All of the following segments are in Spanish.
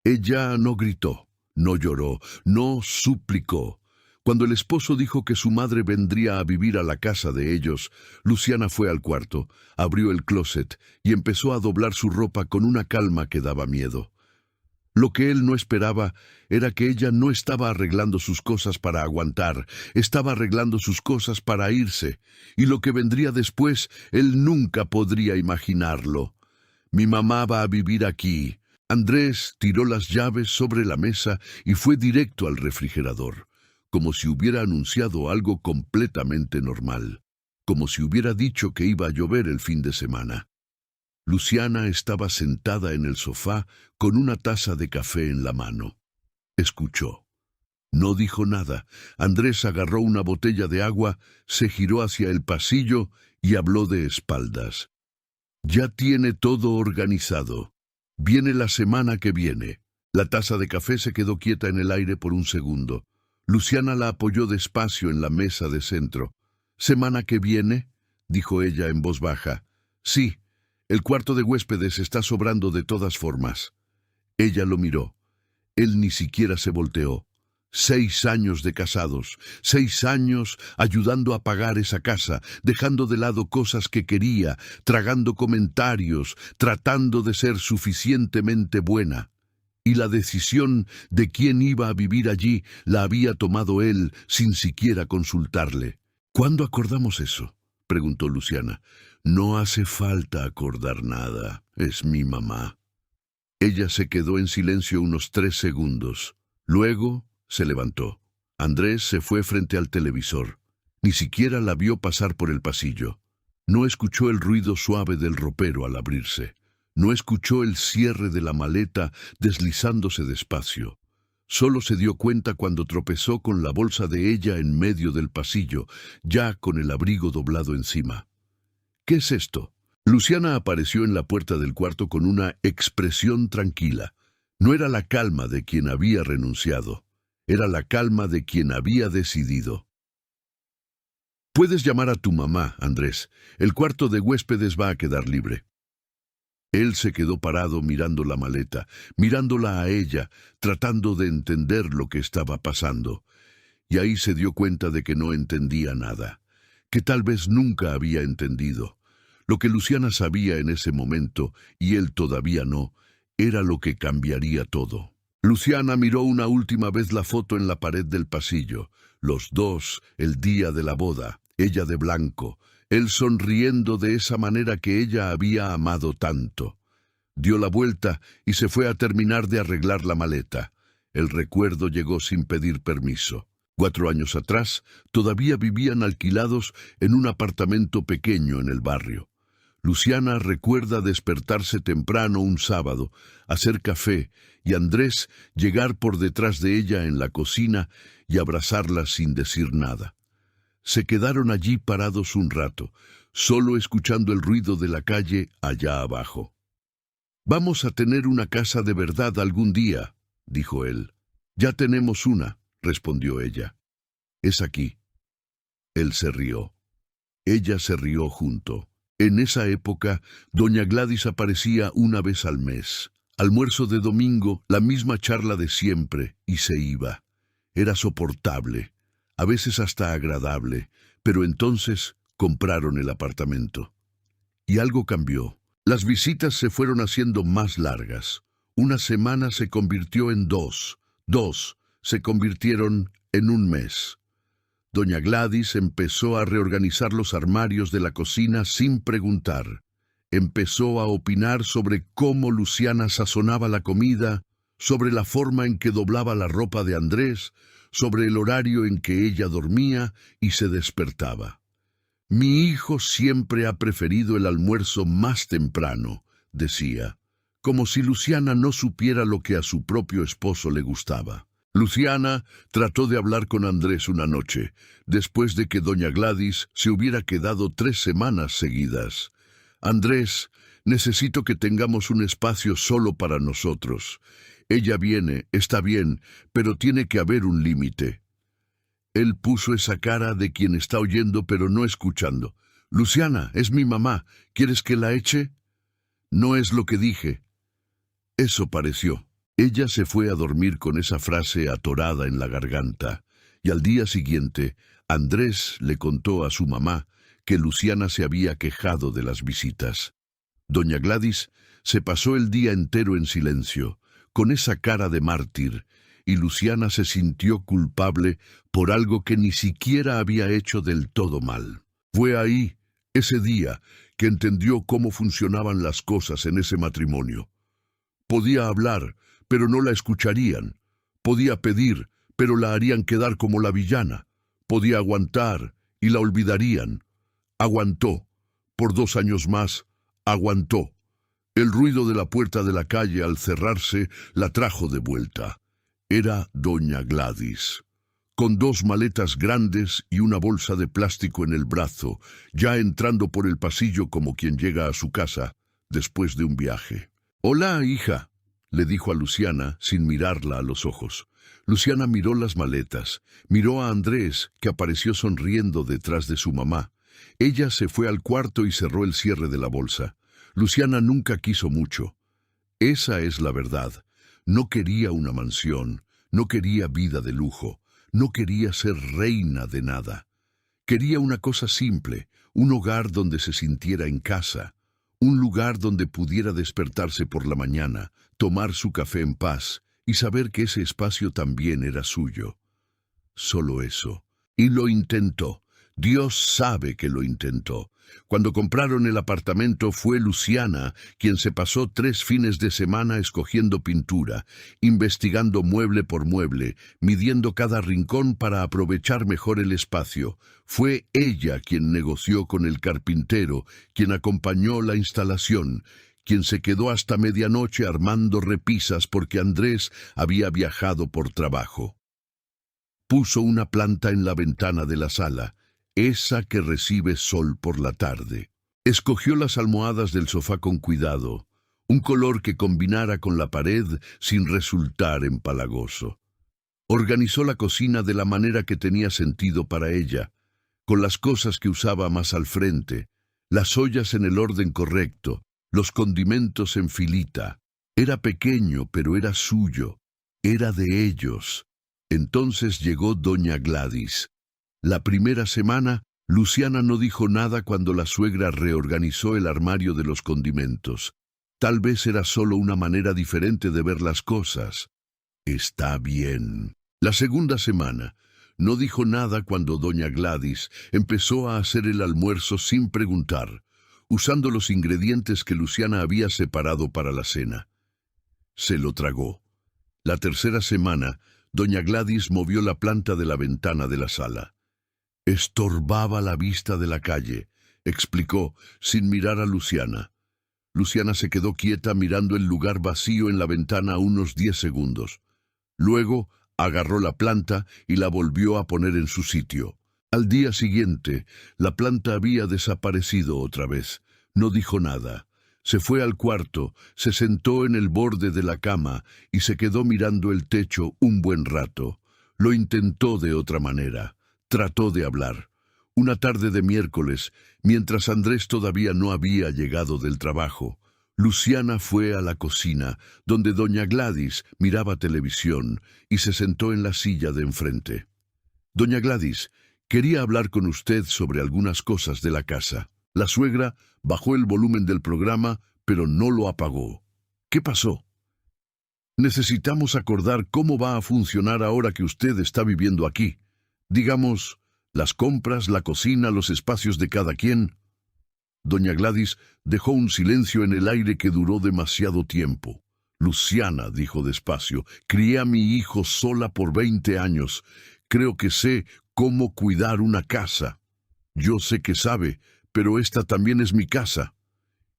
Ella no gritó, no lloró, no suplicó. Cuando el esposo dijo que su madre vendría a vivir a la casa de ellos, Luciana fue al cuarto, abrió el closet y empezó a doblar su ropa con una calma que daba miedo. Lo que él no esperaba era que ella no estaba arreglando sus cosas para aguantar, estaba arreglando sus cosas para irse, y lo que vendría después, él nunca podría imaginarlo. Mi mamá va a vivir aquí. Andrés tiró las llaves sobre la mesa y fue directo al refrigerador, como si hubiera anunciado algo completamente normal, como si hubiera dicho que iba a llover el fin de semana. Luciana estaba sentada en el sofá con una taza de café en la mano. Escuchó. No dijo nada. Andrés agarró una botella de agua, se giró hacia el pasillo y habló de espaldas. Ya tiene todo organizado. Viene la semana que viene. La taza de café se quedó quieta en el aire por un segundo. Luciana la apoyó despacio en la mesa de centro. ¿Semana que viene?, dijo ella en voz baja. Sí. El cuarto de huéspedes está sobrando de todas formas. Ella lo miró. Él ni siquiera se volteó. 6 años de casados, 6 años ayudando a pagar esa casa, dejando de lado cosas que quería, tragando comentarios, tratando de ser suficientemente buena. Y la decisión de quién iba a vivir allí la había tomado él sin siquiera consultarle. ¿Cuándo acordamos eso?, preguntó Luciana. No hace falta acordar nada. Es mi mamá. Ella se quedó en silencio unos 3 segundos. Luego se levantó. Andrés se fue frente al televisor. Ni siquiera la vio pasar por el pasillo. No escuchó el ruido suave del ropero al abrirse. No escuchó el cierre de la maleta deslizándose despacio. Solo se dio cuenta cuando tropezó con la bolsa de ella en medio del pasillo, ya con el abrigo doblado encima. ¿Qué es esto? Luciana apareció en la puerta del cuarto con una expresión tranquila. No era la calma de quien había renunciado. Era la calma de quien había decidido. Puedes llamar a tu mamá, Andrés. El cuarto de huéspedes va a quedar libre. Él se quedó parado mirando la maleta, mirándola a ella, tratando de entender lo que estaba pasando. Y ahí se dio cuenta de que no entendía nada, que tal vez nunca había entendido. Lo que Luciana sabía en ese momento, y él todavía no, era lo que cambiaría todo. Luciana miró una última vez la foto en la pared del pasillo. Los dos, el día de la boda, ella de blanco, él sonriendo de esa manera que ella había amado tanto. Dio la vuelta y se fue a terminar de arreglar la maleta. El recuerdo llegó sin pedir permiso. 4 años atrás, todavía vivían alquilados en un apartamento pequeño en el barrio. Luciana recuerda despertarse temprano un sábado, hacer café, y Andrés llegar por detrás de ella en la cocina y abrazarla sin decir nada. Se quedaron allí parados un rato, solo escuchando el ruido de la calle allá abajo. «Vamos a tener una casa de verdad algún día», dijo él. «Ya tenemos una», respondió ella. «Es aquí». Él se rió. Ella se rió junto. En esa época, doña Gladys aparecía una vez al mes. Almuerzo de domingo, la misma charla de siempre, y se iba. Era soportable, a veces hasta agradable, pero entonces compraron el apartamento. Y algo cambió. Las visitas se fueron haciendo más largas. Una semana se convirtió en 2. 2 se convirtieron en un mes. Doña Gladys empezó a reorganizar los armarios de la cocina sin preguntar. Empezó a opinar sobre cómo Luciana sazonaba la comida, sobre la forma en que doblaba la ropa de Andrés, sobre el horario en que ella dormía y se despertaba. «Mi hijo siempre ha preferido el almuerzo más temprano», decía, como si Luciana no supiera lo que a su propio esposo le gustaba. Luciana trató de hablar con Andrés una noche, después de que doña Gladys se hubiera quedado 3 semanas seguidas. «Andrés, necesito que tengamos un espacio solo para nosotros. Ella viene, está bien, pero tiene que haber un límite». Él puso esa cara de quien está oyendo pero no escuchando. «Luciana, es mi mamá. ¿Quieres que la eche?» «No es lo que dije». Eso pareció. Ella se fue a dormir con esa frase atorada en la garganta, y al día siguiente, Andrés le contó a su mamá que Luciana se había quejado de las visitas. Doña Gladys se pasó el día entero en silencio, con esa cara de mártir, y Luciana se sintió culpable por algo que ni siquiera había hecho del todo mal. Fue ahí, ese día, que entendió cómo funcionaban las cosas en ese matrimonio. Podía hablar, pero no la escucharían. Podía pedir, pero la harían quedar como la villana. Podía aguantar, y la olvidarían. Aguantó. Por 2 años más, aguantó. El ruido de la puerta de la calle al cerrarse la trajo de vuelta. Era doña Gladys, con 2 maletas grandes y una bolsa de plástico en el brazo, ya entrando por el pasillo como quien llega a su casa después de un viaje. «Hola, hija», le dijo a Luciana sin mirarla a los ojos. Luciana miró las maletas, miró a Andrés, que apareció sonriendo detrás de su mamá. Ella se fue al cuarto y cerró el cierre de la bolsa. Luciana nunca quiso mucho. Esa es la verdad. No quería una mansión, no quería vida de lujo, no quería ser reina de nada. Quería una cosa simple, un hogar donde se sintiera en casa, un lugar donde pudiera despertarse por la mañana, tomar su café en paz y saber que ese espacio también era suyo. Solo eso. Y lo intentó. Dios sabe que lo intentó. Cuando compraron el apartamento fue Luciana quien se pasó 3 fines de semana escogiendo pintura, investigando mueble por mueble, midiendo cada rincón para aprovechar mejor el espacio. Fue ella quien negoció con el carpintero, quien acompañó la instalación, quien se quedó hasta medianoche armando repisas porque Andrés había viajado por trabajo. Puso una planta en la ventana de la sala, esa que recibe sol por la tarde. Escogió las almohadas del sofá con cuidado, un color que combinara con la pared sin resultar empalagoso. Organizó la cocina de la manera que tenía sentido para ella, con las cosas que usaba más al frente, las ollas en el orden correcto, los condimentos en filita. Era pequeño, pero era suyo, era de ellos. Entonces llegó doña Gladys. La primera semana, Luciana no dijo nada cuando la suegra reorganizó el armario de los condimentos. Tal vez era solo una manera diferente de ver las cosas. Está bien. La segunda semana, no dijo nada cuando doña Gladys empezó a hacer el almuerzo sin preguntar, usando los ingredientes que Luciana había separado para la cena. Se lo tragó. La tercera semana, doña Gladys movió la planta de la ventana de la sala. Estorbaba la vista de la calle, explicó, sin mirar a Luciana. Luciana se quedó quieta mirando el lugar vacío en la ventana unos 10 segundos. Luego agarró la planta y la volvió a poner en su sitio. Al día siguiente, la planta había desaparecido otra vez. No dijo nada. Se fue al cuarto, se sentó en el borde de la cama y se quedó mirando el techo un buen rato. Lo intentó de otra manera. Trató de hablar. Una tarde de miércoles, mientras Andrés todavía no había llegado del trabajo, Luciana fue a la cocina, donde doña Gladys miraba televisión, y se sentó en la silla de enfrente. «Doña Gladys, quería hablar con usted sobre algunas cosas de la casa». La suegra bajó el volumen del programa, pero no lo apagó. «¿Qué pasó?» «Necesitamos acordar cómo va a funcionar ahora que usted está viviendo aquí. Digamos, las compras, la cocina, los espacios de cada quien». Doña Gladys dejó un silencio en el aire que duró demasiado tiempo. «Luciana», dijo despacio, «crié a mi hijo sola por 20 años. Creo que sé cómo cuidar una casa. Yo sé que sabe, pero esta también es mi casa.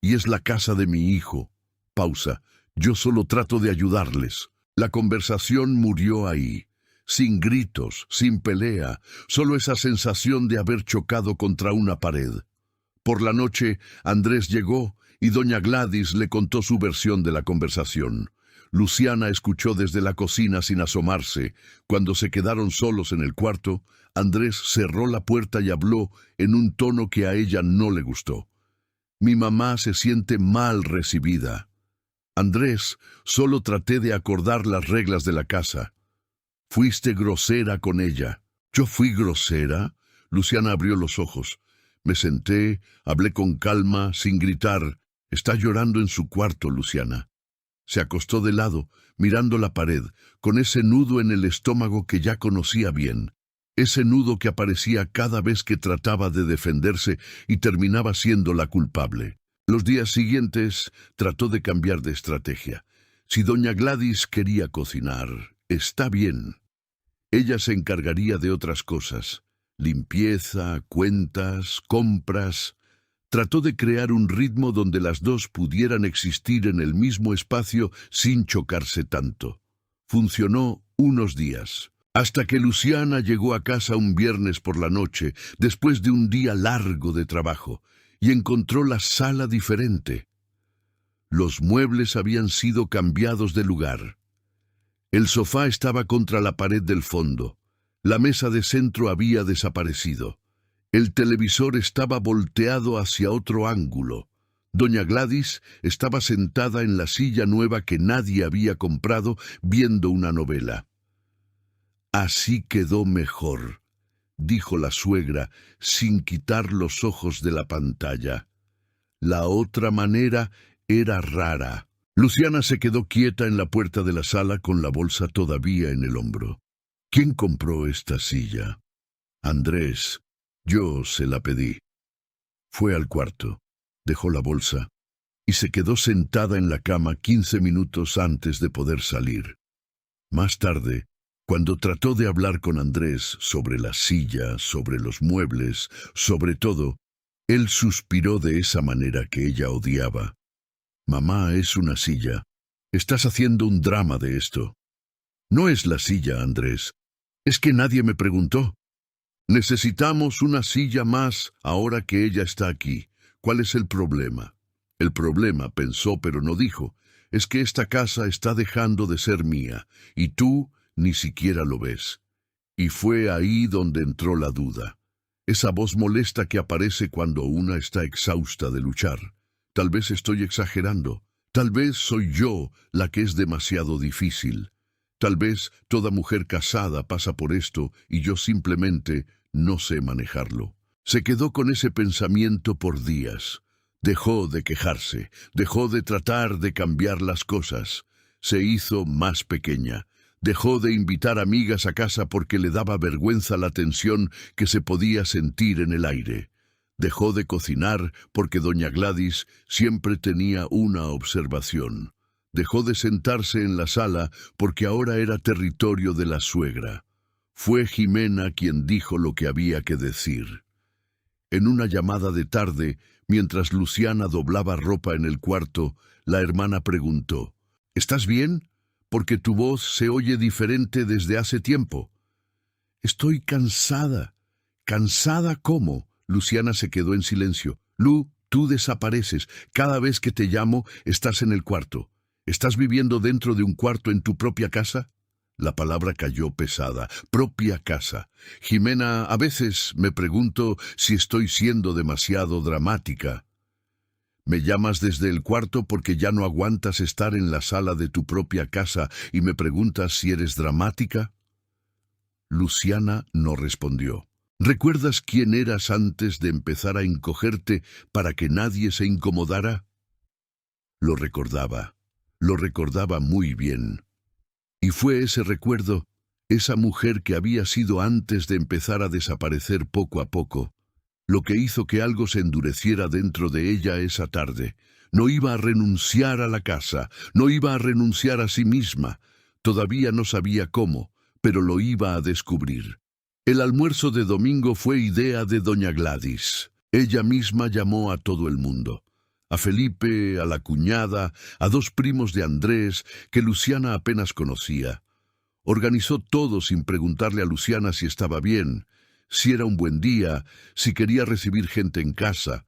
Y es la casa de mi hijo». Pausa. «Yo solo trato de ayudarles». La conversación murió ahí. Sin gritos, sin pelea, solo esa sensación de haber chocado contra una pared. Por la noche, Andrés llegó y doña Gladys le contó su versión de la conversación. Luciana escuchó desde la cocina sin asomarse. Cuando se quedaron solos en el cuarto, Andrés cerró la puerta y habló en un tono que a ella no le gustó. «Mi mamá se siente mal recibida». Andrés, solo traté de acordar las reglas de la casa. Fuiste grosera con ella. ¿Yo fui grosera? Luciana abrió los ojos. Me senté, hablé con calma, sin gritar. Está llorando en su cuarto, Luciana. Se acostó de lado, mirando la pared, con ese nudo en el estómago que ya conocía bien. Ese nudo que aparecía cada vez que trataba de defenderse y terminaba siendo la culpable. Los días siguientes trató de cambiar de estrategia. Si doña Gladys quería cocinar, está bien. Ella se encargaría de otras cosas. Limpieza, cuentas, compras. Trató de crear un ritmo donde las dos pudieran existir en el mismo espacio sin chocarse tanto. Funcionó unos días, hasta que Luciana llegó a casa un viernes por la noche, después de un día largo de trabajo, y encontró la sala diferente. Los muebles habían sido cambiados de lugar. El sofá estaba contra la pared del fondo. La mesa de centro había desaparecido. El televisor estaba volteado hacia otro ángulo. Doña Gladys estaba sentada en la silla nueva que nadie había comprado, viendo una novela. «Así quedó mejor», dijo la suegra, sin quitar los ojos de la pantalla. La otra manera era rara. Luciana se quedó quieta en la puerta de la sala con la bolsa todavía en el hombro. «¿Quién compró esta silla?» «Andrés. Yo se la pedí». Fue al cuarto, dejó la bolsa y se quedó sentada en la cama 15 minutos antes de poder salir. Más tarde, cuando trató de hablar con Andrés sobre la silla, sobre los muebles, sobre todo, él suspiró de esa manera que ella odiaba. «Mamá, es una silla. Estás haciendo un drama de esto». «No es la silla, Andrés. Es que nadie me preguntó». «Necesitamos una silla más ahora que ella está aquí. ¿Cuál es el problema?» «El problema», pensó pero no dijo, «es que esta casa está dejando de ser mía, y tú ni siquiera lo ves». Y fue ahí donde entró la duda. Esa voz molesta que aparece cuando una está exhausta de luchar. Tal vez estoy exagerando. Tal vez soy yo la que es demasiado difícil. Tal vez toda mujer casada pasa por esto y yo simplemente no sé manejarlo. Se quedó con ese pensamiento por días. Dejó de quejarse, dejó de tratar de cambiar las cosas. Se hizo más pequeña. Dejó de invitar amigas a casa porque le daba vergüenza la tensión que se podía sentir en el aire. Dejó de cocinar porque doña Gladys siempre tenía una observación. Dejó de sentarse en la sala porque ahora era territorio de la suegra. Fue Jimena quien dijo lo que había que decir. En una llamada de tarde, mientras Luciana doblaba ropa en el cuarto, la hermana preguntó: «¿Estás bien? Porque tu voz se oye diferente desde hace tiempo». «Estoy cansada». «¿Cansada cómo?» Luciana se quedó en silencio. «Lu, tú desapareces. Cada vez que te llamo, estás en el cuarto. ¿Estás viviendo dentro de un cuarto en tu propia casa?» La palabra cayó pesada. Propia casa. «Jimena, a veces me pregunto si estoy siendo demasiado dramática». «Me llamas desde el cuarto porque ya no aguantas estar en la sala de tu propia casa y me preguntas si eres dramática». Luciana no respondió. «¿Recuerdas quién eras antes de empezar a encogerte para que nadie se incomodara?» Lo recordaba muy bien. Y fue ese recuerdo, esa mujer que había sido antes de empezar a desaparecer poco a poco, lo que hizo que algo se endureciera dentro de ella esa tarde. No iba a renunciar a la casa, no iba a renunciar a sí misma. Todavía no sabía cómo, pero lo iba a descubrir. El almuerzo de domingo fue idea de doña Gladys. Ella misma llamó a todo el mundo. A Felipe, a la cuñada, a 2 primos de Andrés, que Luciana apenas conocía. Organizó todo sin preguntarle a Luciana si estaba bien, si era un buen día, si quería recibir gente en casa.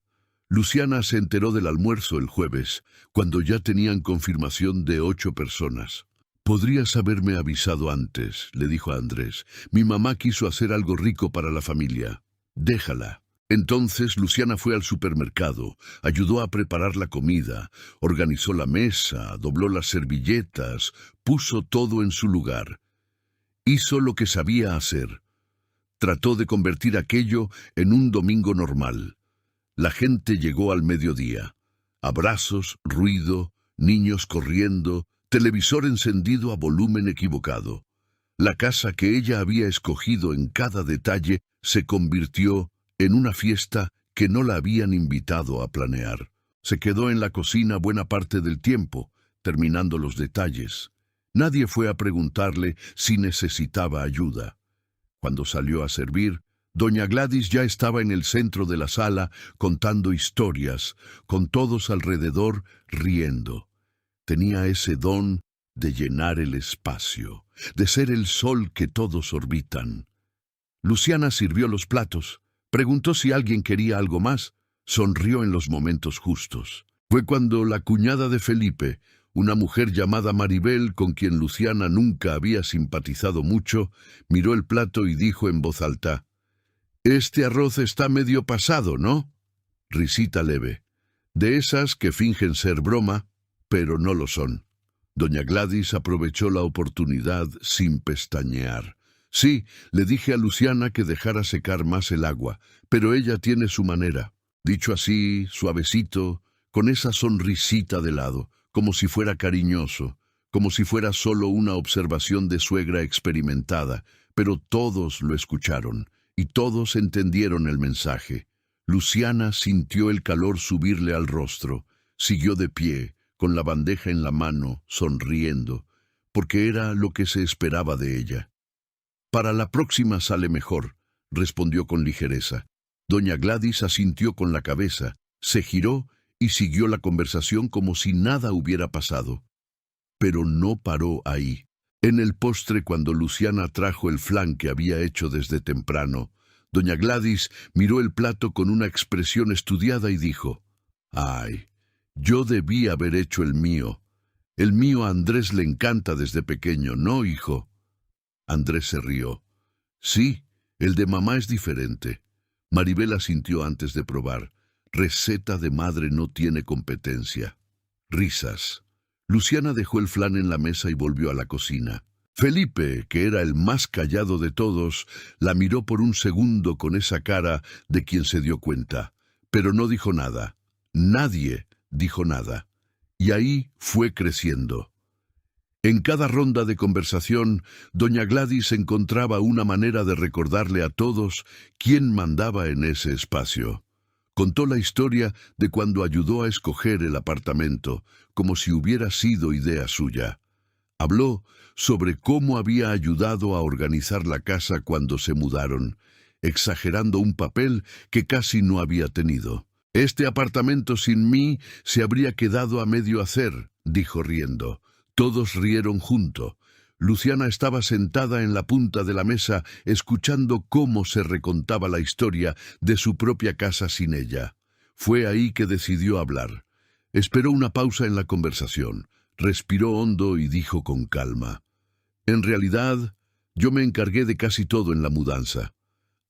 Luciana se enteró del almuerzo el jueves, cuando ya tenían confirmación de 8 personas. «Podrías haberme avisado antes», le dijo a Andrés. «Mi mamá quiso hacer algo rico para la familia. Déjala». Entonces Luciana fue al supermercado, ayudó a preparar la comida, organizó la mesa, dobló las servilletas, puso todo en su lugar. Hizo lo que sabía hacer. Trató de convertir aquello en un domingo normal. La gente llegó al mediodía. Abrazos, ruido, niños corriendo, televisor encendido a volumen equivocado. La casa que ella había escogido en cada detalle se convirtió en una fiesta que no la habían invitado a planear. Se quedó en la cocina buena parte del tiempo, terminando los detalles. Nadie fue a preguntarle si necesitaba ayuda. Cuando salió a servir, doña Gladys ya estaba en el centro de la sala contando historias, con todos alrededor riendo. Tenía ese don de llenar el espacio, de ser el sol que todos orbitan. Luciana sirvió los platos, preguntó si alguien quería algo más, sonrió en los momentos justos. Fue cuando la cuñada de Felipe, una mujer llamada Maribel, con quien Luciana nunca había simpatizado mucho, miró el plato y dijo en voz alta: «Este arroz está medio pasado, ¿no?». Risita leve, de esas que fingen ser broma, pero no lo son. Doña Gladys aprovechó la oportunidad sin pestañear. «Sí, le dije a Luciana que dejara secar más el agua, pero ella tiene su manera». Dicho así, suavecito, con esa sonrisita de lado, como si fuera cariñoso, como si fuera solo una observación de suegra experimentada, pero todos lo escucharon, y todos entendieron el mensaje. Luciana sintió el calor subirle al rostro, siguió de pie, con la bandeja en la mano, sonriendo, porque era lo que se esperaba de ella. «Para la próxima sale mejor», respondió con ligereza. Doña Gladys asintió con la cabeza, se giró y siguió la conversación como si nada hubiera pasado. Pero no paró ahí. En el postre, cuando Luciana trajo el flan que había hecho desde temprano, doña Gladys miró el plato con una expresión estudiada y dijo: «Ay, yo debí haber hecho el mío. El mío a Andrés le encanta desde pequeño, ¿no, hijo?». Andrés se rió. «Sí, el de mamá es diferente». Maribel asintió antes de probar. «Receta de madre no tiene competencia». Risas. Luciana dejó el flan en la mesa y volvió a la cocina. Felipe, que era el más callado de todos, la miró por un segundo con esa cara de quien se dio cuenta, pero no dijo nada. Nadie dijo nada. Y ahí fue creciendo. En cada ronda de conversación, doña Gladys encontraba una manera de recordarle a todos quién mandaba en ese espacio. Contó la historia de cuando ayudó a escoger el apartamento, como si hubiera sido idea suya. Habló sobre cómo había ayudado a organizar la casa cuando se mudaron, exagerando un papel que casi no había tenido. «Este apartamento sin mí se habría quedado a medio hacer», dijo riendo. Todos rieron junto. Luciana estaba sentada en la punta de la mesa escuchando cómo se recontaba la historia de su propia casa sin ella. Fue ahí que decidió hablar. Esperó una pausa en la conversación, respiró hondo y dijo con calma: «En realidad, yo me encargué de casi todo en la mudanza.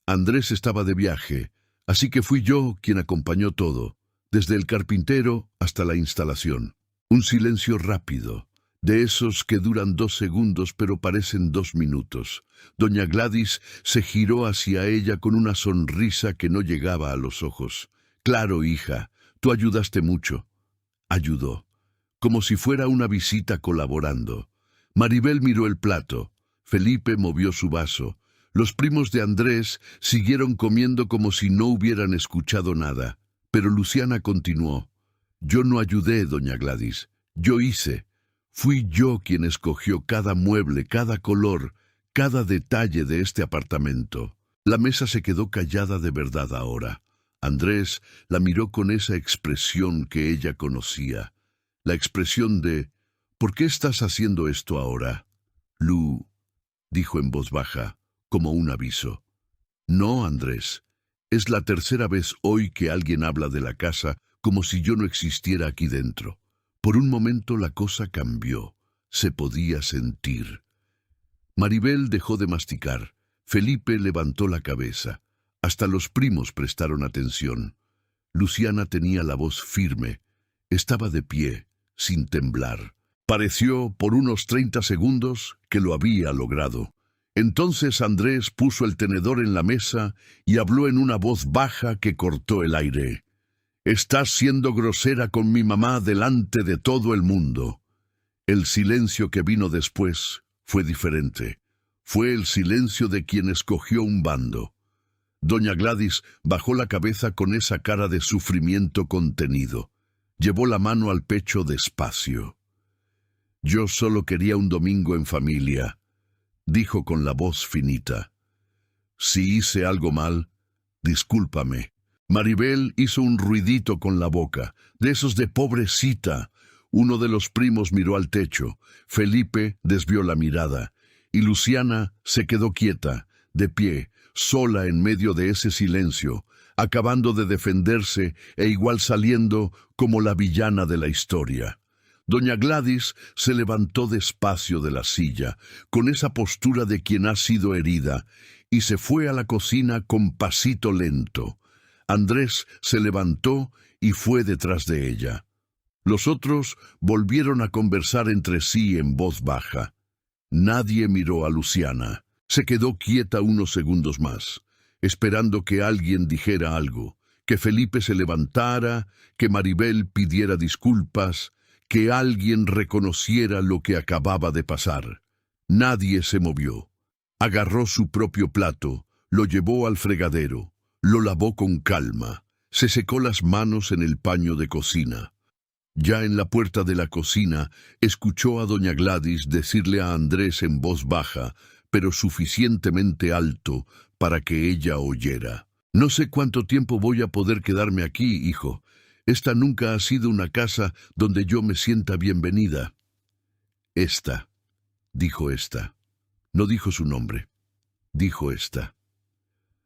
Andrés estaba de viaje, así que fui yo quien acompañó todo, desde el carpintero hasta la instalación». Un silencio rápido, de esos que duran 2 segundos pero parecen 2 minutos. Doña Gladys se giró hacia ella con una sonrisa que no llegaba a los ojos. «Claro, hija, tú ayudaste mucho». Ayudó, como si fuera una visita colaborando. Maribel miró el plato. Felipe movió su vaso. Los primos de Andrés siguieron comiendo como si no hubieran escuchado nada. Pero Luciana continuó: «Yo no ayudé, doña Gladys. Yo hice. Fui yo quien escogió cada mueble, cada color, cada detalle de este apartamento». La mesa se quedó callada de verdad ahora. Andrés la miró con esa expresión que ella conocía. La expresión de: «¿Por qué estás haciendo esto ahora?». «Lu», dijo en voz baja, como un aviso. «No, Andrés. Es la tercera vez hoy que alguien habla de la casa como si yo no existiera aquí dentro». Por un momento la cosa cambió. Se podía sentir. Maribel dejó de masticar. Felipe levantó la cabeza. Hasta los primos prestaron atención. Luciana tenía la voz firme. Estaba de pie, sin temblar. Pareció, por unos 30 segundos, que lo había logrado. Entonces Andrés puso el tenedor en la mesa y habló en una voz baja que cortó el aire. «Estás siendo grosera con mi mamá delante de todo el mundo». El silencio que vino después fue diferente. Fue el silencio de quien escogió un bando. Doña Gladys bajó la cabeza con esa cara de sufrimiento contenido. Llevó la mano al pecho despacio. «Yo solo quería un domingo en familia», dijo con la voz finita. «Si hice algo mal, discúlpame». Maribel hizo un ruidito con la boca, de esos de pobrecita. Uno de los primos miró al techo, Felipe desvió la mirada, y Luciana se quedó quieta, de pie, sola en medio de ese silencio, acabando de defenderse e igual saliendo como la villana de la historia. Doña Gladys se levantó despacio de la silla, con esa postura de quien ha sido herida, y se fue a la cocina con pasito lento. Andrés se levantó y fue detrás de ella. Los otros volvieron a conversar entre sí en voz baja. Nadie miró a Luciana. Se quedó quieta unos segundos más, esperando que alguien dijera algo, que Felipe se levantara, que Maribel pidiera disculpas, que alguien reconociera lo que acababa de pasar. Nadie se movió. Agarró su propio plato, lo llevó al fregadero, lo lavó con calma, se secó las manos en el paño de cocina. Ya en la puerta de la cocina, escuchó a doña Gladys decirle a Andrés en voz baja, pero suficientemente alto para que ella oyera. «No sé cuánto tiempo voy a poder quedarme aquí, hijo. Esta nunca ha sido una casa donde yo me sienta bienvenida». «Esta», dijo esta. No dijo su nombre. Dijo esta.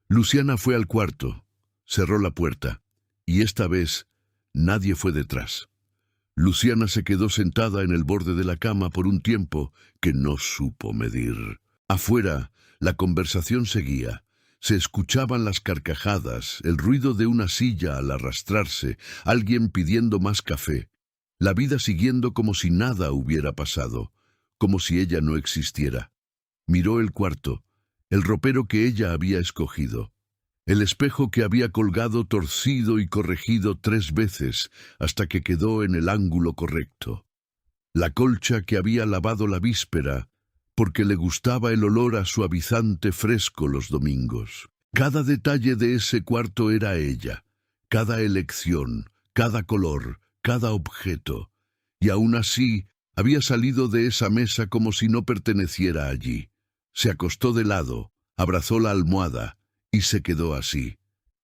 Luciana fue al cuarto, cerró la puerta, y esta vez nadie fue detrás. Luciana se quedó sentada en el borde de la cama por un tiempo que no supo medir. Afuera, la conversación seguía. Se escuchaban las carcajadas, el ruido de una silla al arrastrarse, alguien pidiendo más café. La vida siguiendo como si nada hubiera pasado, como si ella no existiera. Miró el cuarto, el ropero que ella había escogido, el espejo que había colgado torcido y corregido 3 veces hasta que quedó en el ángulo correcto, la colcha que había lavado la víspera porque le gustaba el olor a suavizante fresco los domingos. Cada detalle de ese cuarto era ella, cada elección, cada color, cada objeto, y aún así había salido de esa mesa como si no perteneciera allí. Se acostó de lado, abrazó la almohada y se quedó así.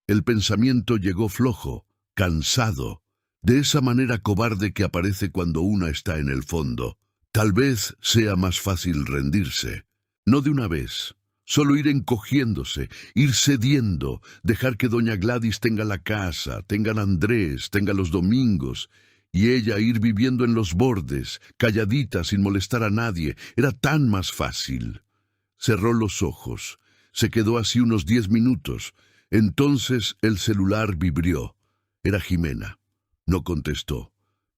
El pensamiento llegó flojo, cansado, de esa manera cobarde que aparece cuando una está en el fondo. Tal vez sea más fácil rendirse, no de una vez, solo ir encogiéndose, ir cediendo, dejar que doña Gladys tenga la casa, tengan Andrés, tenga los domingos, y ella ir viviendo en los bordes, calladita, sin molestar a nadie. Era tan más fácil. Cerró los ojos, se quedó así unos 10 minutos. Entonces el celular vibró. Era Jimena. No contestó,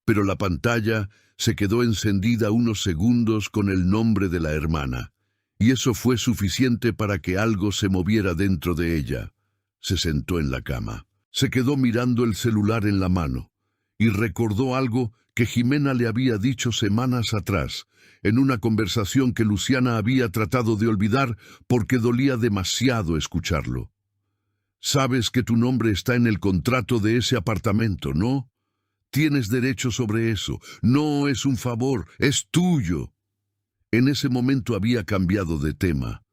pero la pantalla se quedó encendida unos segundos con el nombre de la hermana, y eso fue suficiente para que algo se moviera dentro de ella. Se sentó en la cama. Se quedó mirando el celular en la mano, y recordó algo que Jimena le había dicho semanas atrás, en una conversación que Luciana había tratado de olvidar porque dolía demasiado escucharlo. «Sabes que tu nombre está en el contrato de ese apartamento, ¿no? Tienes derecho sobre eso. No es un favor, es tuyo». En ese momento había cambiado de tema.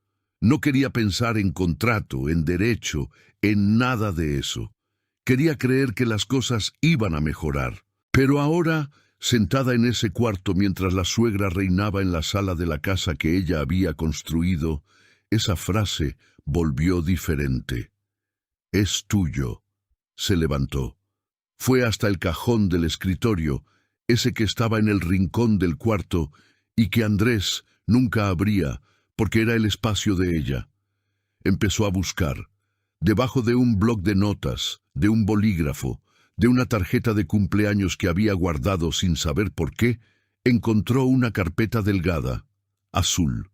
No quería pensar en contrato, en derecho, en nada de eso. Quería creer que las cosas iban a mejorar. Pero ahora, sentada en ese cuarto mientras la suegra reinaba en la sala de la casa que ella había construido, esa frase volvió diferente. «Es tuyo». Se levantó. Fue hasta el cajón del escritorio, ese que estaba en el rincón del cuarto y que Andrés nunca abría porque era el espacio de ella. Empezó a buscar. Debajo de un bloc de notas, de un bolígrafo, de una tarjeta de cumpleaños que había guardado sin saber por qué, encontró una carpeta delgada, azul,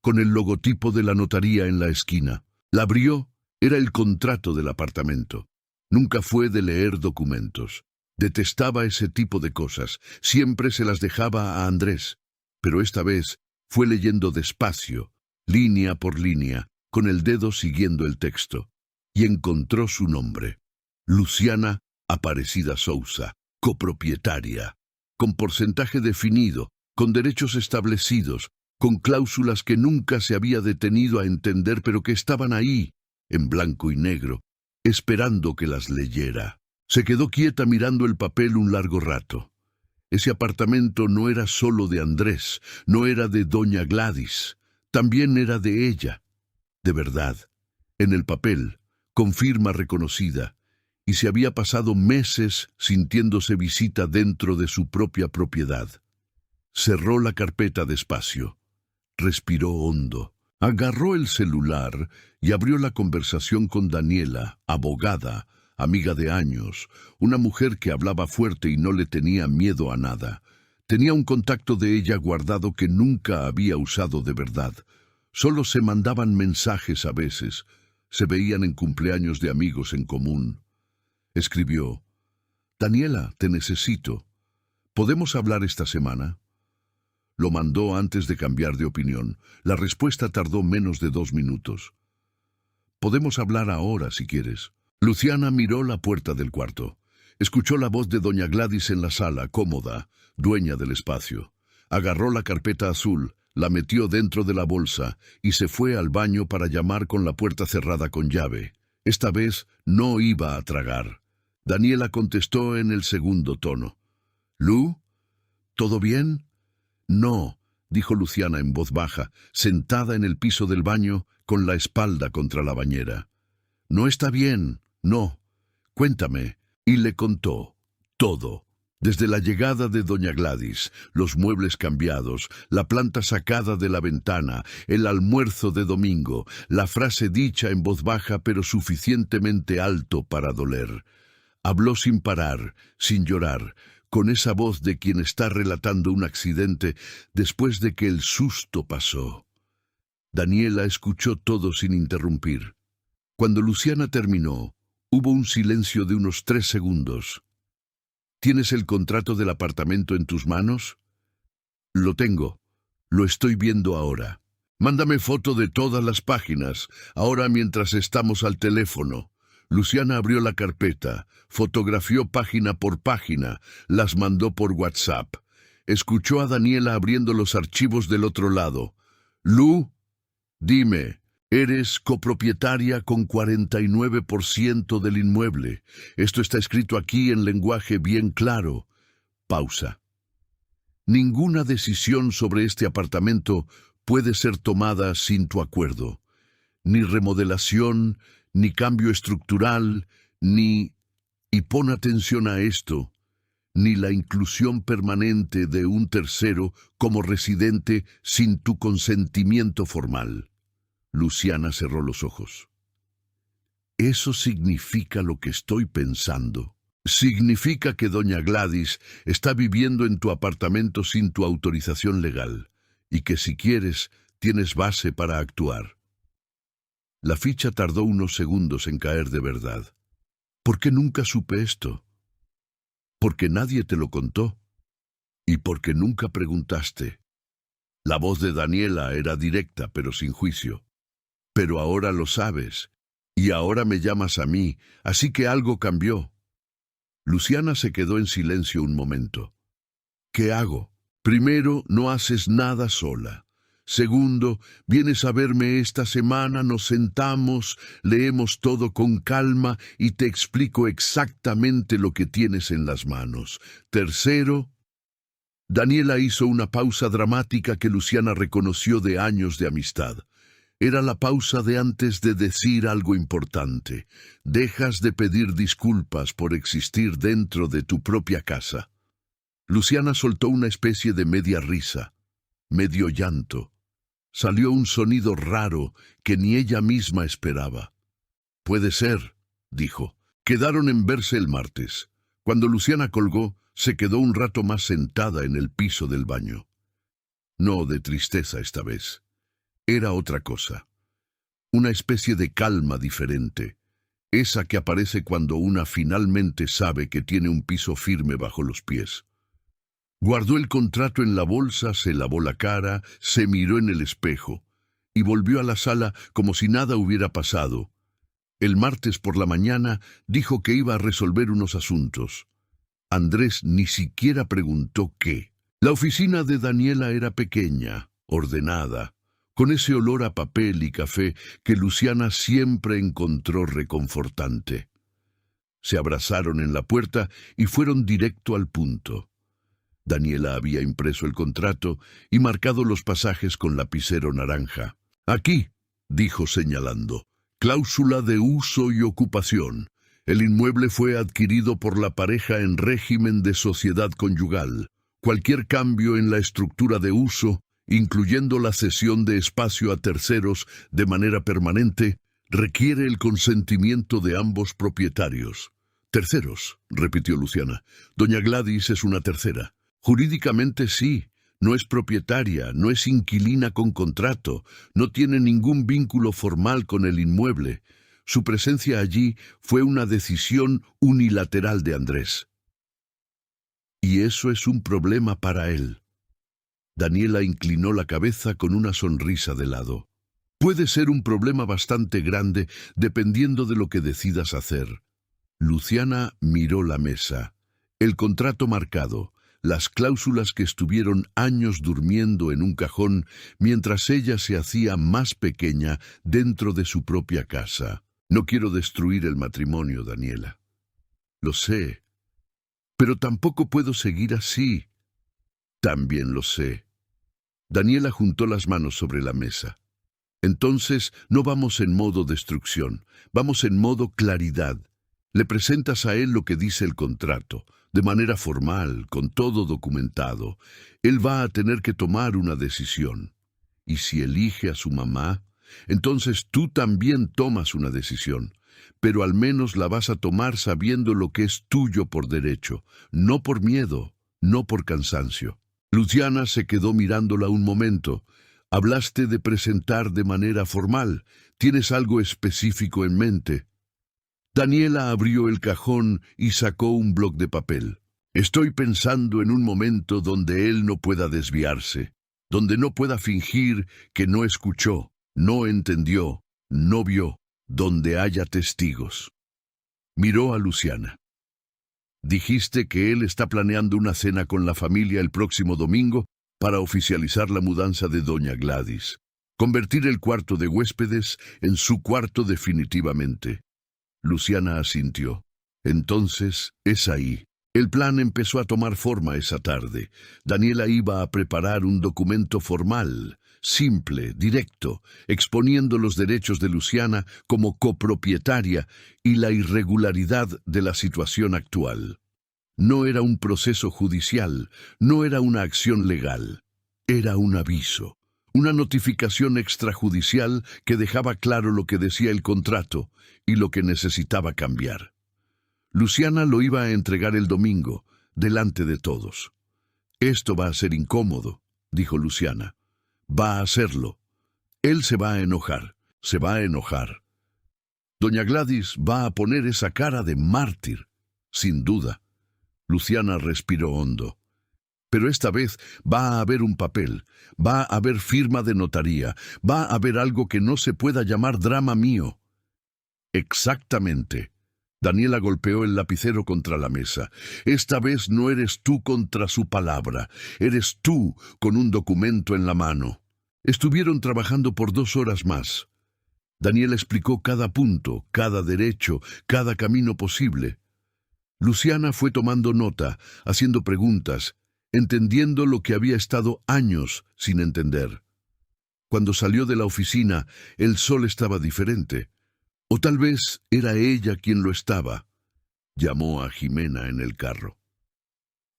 con el logotipo de la notaría en la esquina. La abrió, era el contrato del apartamento. Nunca fue de leer documentos. Detestaba ese tipo de cosas, siempre se las dejaba a Andrés, pero esta vez fue leyendo despacio, línea por línea, con el dedo siguiendo el texto, y encontró su nombre: Luciana Aparecida Sousa, copropietaria, con porcentaje definido, con derechos establecidos, con cláusulas que nunca se había detenido a entender, pero que estaban ahí, en blanco y negro, esperando que las leyera. Se quedó quieta mirando el papel un largo rato. Ese apartamento no era solo de Andrés, no era de doña Gladys, también era de ella. De verdad, en el papel, con firma reconocida, y se había pasado meses sintiéndose visita dentro de su propia propiedad. Cerró la carpeta despacio, respiró hondo, agarró el celular y abrió la conversación con Daniela, abogada, amiga de años, una mujer que hablaba fuerte y no le tenía miedo a nada. Tenía un contacto de ella guardado que nunca había usado de verdad. Solo se mandaban mensajes a veces, se veían en cumpleaños de amigos en común. Escribió: Daniela, te necesito. ¿Podemos hablar esta semana? Lo mandó antes de cambiar de opinión. La respuesta tardó menos de 2 minutos. Podemos hablar ahora, si quieres. Luciana miró la puerta del cuarto. Escuchó la voz de doña Gladys en la sala, cómoda, dueña del espacio. Agarró la carpeta azul, la metió dentro de la bolsa y se fue al baño para llamar con la puerta cerrada con llave. Esta vez no iba a tragar. Daniela contestó en el segundo tono. «¿Lu? ¿Todo bien?» «No», dijo Luciana en voz baja, sentada en el piso del baño, con la espalda contra la bañera. «No está bien, no. Cuéntame». Y le contó todo. Desde la llegada de doña Gladys, los muebles cambiados, la planta sacada de la ventana, el almuerzo de domingo, la frase dicha en voz baja pero suficientemente alto para doler. Habló sin parar, sin llorar, con esa voz de quien está relatando un accidente después de que el susto pasó. Daniela escuchó todo sin interrumpir. Cuando Luciana terminó, hubo un silencio de unos 3 segundos. ¿Tienes el contrato del apartamento en tus manos? Lo tengo. Lo estoy viendo ahora. Mándame foto de todas las páginas, ahora mientras estamos al teléfono. Luciana abrió la carpeta, fotografió página por página, las mandó por WhatsApp. Escuchó a Daniela abriendo los archivos del otro lado. «Lu, dime, eres copropietaria con 49% del inmueble. Esto está escrito aquí en lenguaje bien claro». Pausa. «Ninguna decisión sobre este apartamento puede ser tomada sin tu acuerdo. Ni remodelación, ni cambio estructural, ni, y pon atención a esto, ni la inclusión permanente de un tercero como residente sin tu consentimiento formal». Luciana cerró los ojos. «Eso significa lo que estoy pensando. Significa que doña Gladys está viviendo en tu apartamento sin tu autorización legal, y que si quieres, tienes base para actuar». La ficha tardó unos segundos en caer de verdad. «¿Por qué nunca supe esto?» «Porque nadie te lo contó. Y porque nunca preguntaste». La voz de Daniela era directa, pero sin juicio. «Pero ahora lo sabes, y ahora me llamas a mí, así que algo cambió». Luciana se quedó en silencio un momento. «¿Qué hago? Primero, no haces nada sola. Segundo, vienes a verme esta semana, nos sentamos, leemos todo con calma y te explico exactamente lo que tienes en las manos. Tercero...» Daniela hizo una pausa dramática que Luciana reconoció de años de amistad. Era la pausa de antes de decir algo importante. Dejas de pedir disculpas por existir dentro de tu propia casa. Luciana soltó una especie de media risa, medio llanto. Salió un sonido raro que ni ella misma esperaba. Puede ser, dijo. Quedaron en verse el martes. Cuando Luciana colgó, se quedó un rato más sentada en el piso del baño. No de tristeza esta vez. Era otra cosa. Una especie de calma diferente. Esa que aparece cuando una finalmente sabe que tiene un piso firme bajo los pies. Guardó el contrato en la bolsa, se lavó la cara, se miró en el espejo y volvió a la sala como si nada hubiera pasado. El martes por la mañana dijo que iba a resolver unos asuntos. Andrés ni siquiera preguntó qué. La oficina de Daniela era pequeña, ordenada, con ese olor a papel y café que Luciana siempre encontró reconfortante. Se abrazaron en la puerta y fueron directo al punto. Daniela había impreso el contrato y marcado los pasajes con lapicero naranja. «Aquí», dijo señalando, «cláusula de uso y ocupación. El inmueble fue adquirido por la pareja en régimen de sociedad conyugal. Cualquier cambio en la estructura de uso, incluyendo la cesión de espacio a terceros de manera permanente, requiere el consentimiento de ambos propietarios». «Terceros», repitió Luciana. «Doña Gladys es una tercera». «Jurídicamente sí. No es propietaria, no es inquilina con contrato, no tiene ningún vínculo formal con el inmueble. Su presencia allí fue una decisión unilateral de Andrés. Y eso es un problema para él». Daniela inclinó la cabeza con una sonrisa de lado. «Puede ser un problema bastante grande dependiendo de lo que decidas hacer». Luciana miró la mesa. El contrato marcado. Las cláusulas que estuvieron años durmiendo en un cajón mientras ella se hacía más pequeña dentro de su propia casa. «No quiero destruir el matrimonio, Daniela». «Lo sé. Pero tampoco puedo seguir así». «También lo sé». Daniela juntó las manos sobre la mesa. «Entonces no vamos en modo destrucción, vamos en modo claridad. Le presentas a él lo que dice el contrato, de manera formal, con todo documentado. Él va a tener que tomar una decisión. Y si elige a su mamá, entonces tú también tomas una decisión. Pero al menos la vas a tomar sabiendo lo que es tuyo por derecho, no por miedo, no por cansancio». Luciana se quedó mirándola un momento. «Hablaste de presentar de manera formal. ¿Tienes algo específico en mente?» Daniela abrió el cajón y sacó un bloc de papel. «Estoy pensando en un momento donde él no pueda desviarse, donde no pueda fingir que no escuchó, no entendió, no vio, donde haya testigos». Miró a Luciana. «Dijiste que él está planeando una cena con la familia el próximo domingo para oficializar la mudanza de doña Gladys, convertir el cuarto de huéspedes en su cuarto definitivamente». Luciana asintió. «Entonces, es ahí». El plan empezó a tomar forma esa tarde. Daniela iba a preparar un documento formal, simple, directo, exponiendo los derechos de Luciana como copropietaria y la irregularidad de la situación actual. No era un proceso judicial, no era una acción legal. Era un aviso, una notificación extrajudicial que dejaba claro lo que decía el contrato y lo que necesitaba cambiar. Luciana lo iba a entregar el domingo, delante de todos. «Esto va a ser incómodo», dijo Luciana. «Va a hacerlo. Él se va a enojar, se va a enojar. Doña Gladys va a poner esa cara de mártir, sin duda». Luciana respiró hondo. «Pero esta vez va a haber un papel, va a haber firma de notaría, va a haber algo que no se pueda llamar drama mío». «Exactamente». Daniela golpeó el lapicero contra la mesa. «Esta vez no eres tú contra su palabra, eres tú con un documento en la mano». Estuvieron trabajando por 2 horas más. Daniela explicó cada punto, cada derecho, cada camino posible. Luciana fue tomando nota, haciendo preguntas, entendiendo lo que había estado años sin entender. Cuando salió de la oficina, el sol estaba diferente. O tal vez era ella quien lo estaba. Llamó a Jimena en el carro.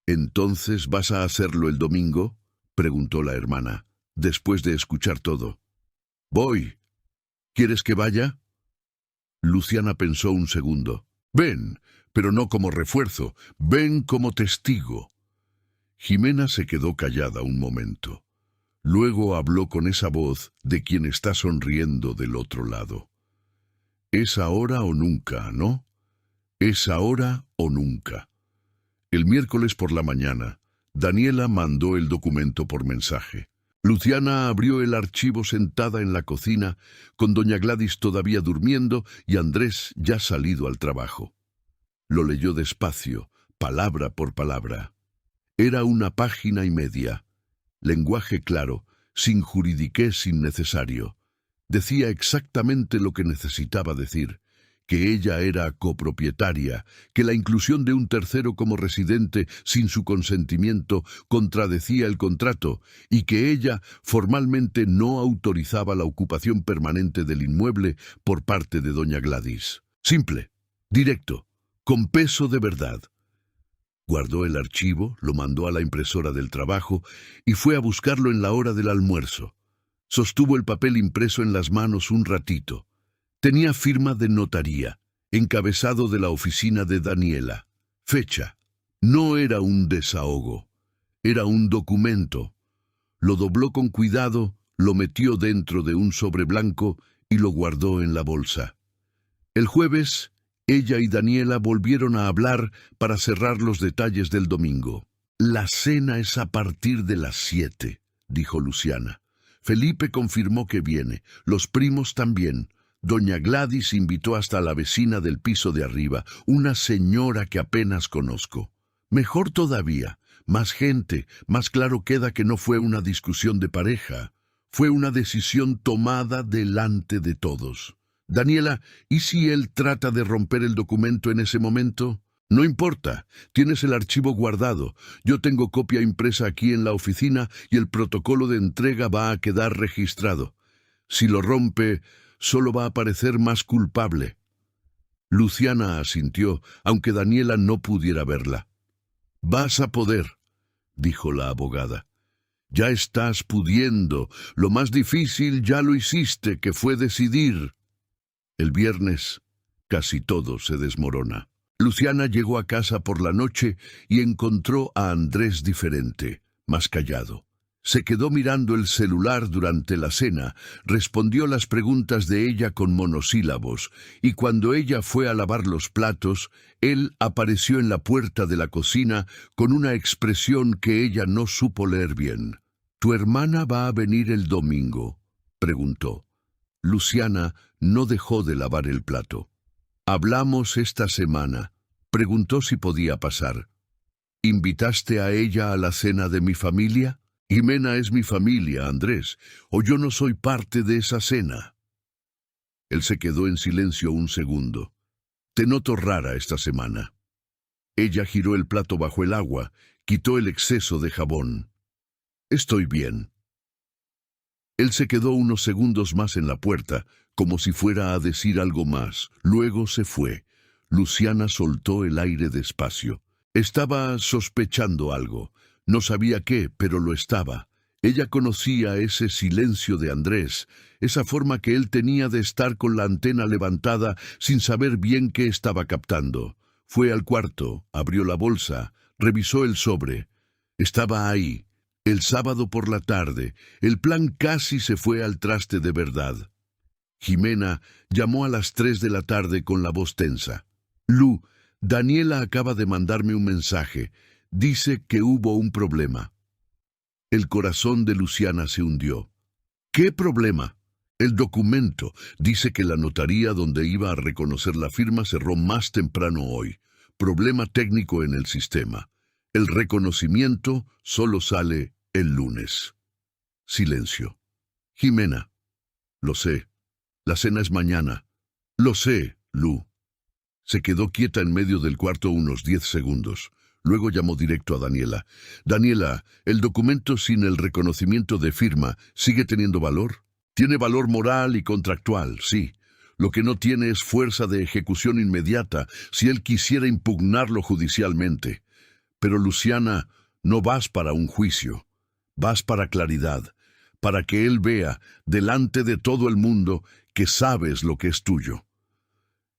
«¿Entonces vas a hacerlo el domingo?», preguntó la hermana, después de escuchar todo. «Voy. ¿Quieres que vaya?». Luciana pensó un segundo. Ven, pero no como refuerzo, ven como testigo. Jimena se quedó callada un momento. Luego habló con esa voz de quien está sonriendo del otro lado. Es ahora o nunca, ¿no? Es ahora o nunca. El miércoles por la mañana, Daniela mandó el documento por mensaje. Luciana abrió el archivo sentada en la cocina, con doña Gladys todavía durmiendo y Andrés ya salido al trabajo. Lo leyó despacio, palabra por palabra. Era una página y media. Lenguaje claro, sin juridiqués innecesario. Decía exactamente lo que necesitaba decir, que ella era copropietaria, que la inclusión de un tercero como residente sin su consentimiento contradecía el contrato y que ella formalmente no autorizaba la ocupación permanente del inmueble por parte de doña Gladys. Simple, directo, con peso de verdad. Guardó el archivo, lo mandó a la impresora del trabajo y fue a buscarlo en la hora del almuerzo. Sostuvo el papel impreso en las manos un ratito. Tenía firma de notaría, encabezado de la oficina de Daniela. Fecha. No era un desahogo, era un documento. Lo dobló con cuidado, lo metió dentro de un sobre blanco y lo guardó en la bolsa. El jueves, ella y Daniela volvieron a hablar para cerrar los detalles del domingo. La cena es a partir de las 7, dijo Luciana. Felipe confirmó que viene, los primos también. Doña Gladys invitó hasta a la vecina del piso de arriba, una señora que apenas conozco. Mejor todavía, más gente, más claro queda que no fue una discusión de pareja. Fue una decisión tomada delante de todos. Daniela, ¿y si él trata de romper el documento en ese momento? No importa, tienes el archivo guardado. Yo tengo copia impresa aquí en la oficina y el protocolo de entrega va a quedar registrado. Si lo rompe, solo va a parecer más culpable. Luciana asintió, aunque Daniela no pudiera verla. Vas a poder, dijo la abogada. Ya estás pudiendo. Lo más difícil ya lo hiciste, que fue decidir. El viernes, casi todo se desmorona. Luciana llegó a casa por la noche y encontró a Andrés diferente, más callado. Se quedó mirando el celular durante la cena, respondió las preguntas de ella con monosílabos, y cuando ella fue a lavar los platos, él apareció en la puerta de la cocina con una expresión que ella no supo leer bien. «¿Tu hermana va a venir el domingo?», preguntó. Luciana no dejó de lavar el plato. «Hablamos esta semana», preguntó si podía pasar. «¿Invitaste a ella a la cena de mi familia?» «Jimena es mi familia, Andrés, o yo no soy parte de esa cena». Él se quedó en silencio un segundo. «Te noto rara esta semana». Ella giró el plato bajo el agua, quitó el exceso de jabón. «Estoy bien». Él se quedó unos segundos más en la puerta, como si fuera a decir algo más. Luego se fue. Luciana soltó el aire despacio. Estaba sospechando algo. No sabía qué, pero lo estaba. Ella conocía ese silencio de Andrés, esa forma que él tenía de estar con la antena levantada sin saber bien qué estaba captando. Fue al cuarto, abrió la bolsa, revisó el sobre. Estaba ahí. El sábado por la tarde, el plan casi se fue al traste de verdad. Jimena llamó a las 3 de la tarde con la voz tensa. «Lu, Daniela acaba de mandarme un mensaje. Dice que hubo un problema». El corazón de Luciana se hundió. «¿Qué problema?» «El documento. Dice que la notaría donde iba a reconocer la firma cerró más temprano hoy. Problema técnico en el sistema. El reconocimiento solo sale el lunes». Silencio. «Jimena». «Lo sé. La cena es mañana». «Lo sé, Lu». Se quedó quieta en medio del cuarto unos 10 segundos. Luego llamó directo a Daniela. «Daniela, ¿el documento sin el reconocimiento de firma sigue teniendo valor?» «Tiene valor moral y contractual, sí. Lo que no tiene es fuerza de ejecución inmediata si él quisiera impugnarlo judicialmente. Pero, Luciana, no vas para un juicio. Vas para claridad, para que él vea, delante de todo el mundo, que sabes lo que es tuyo.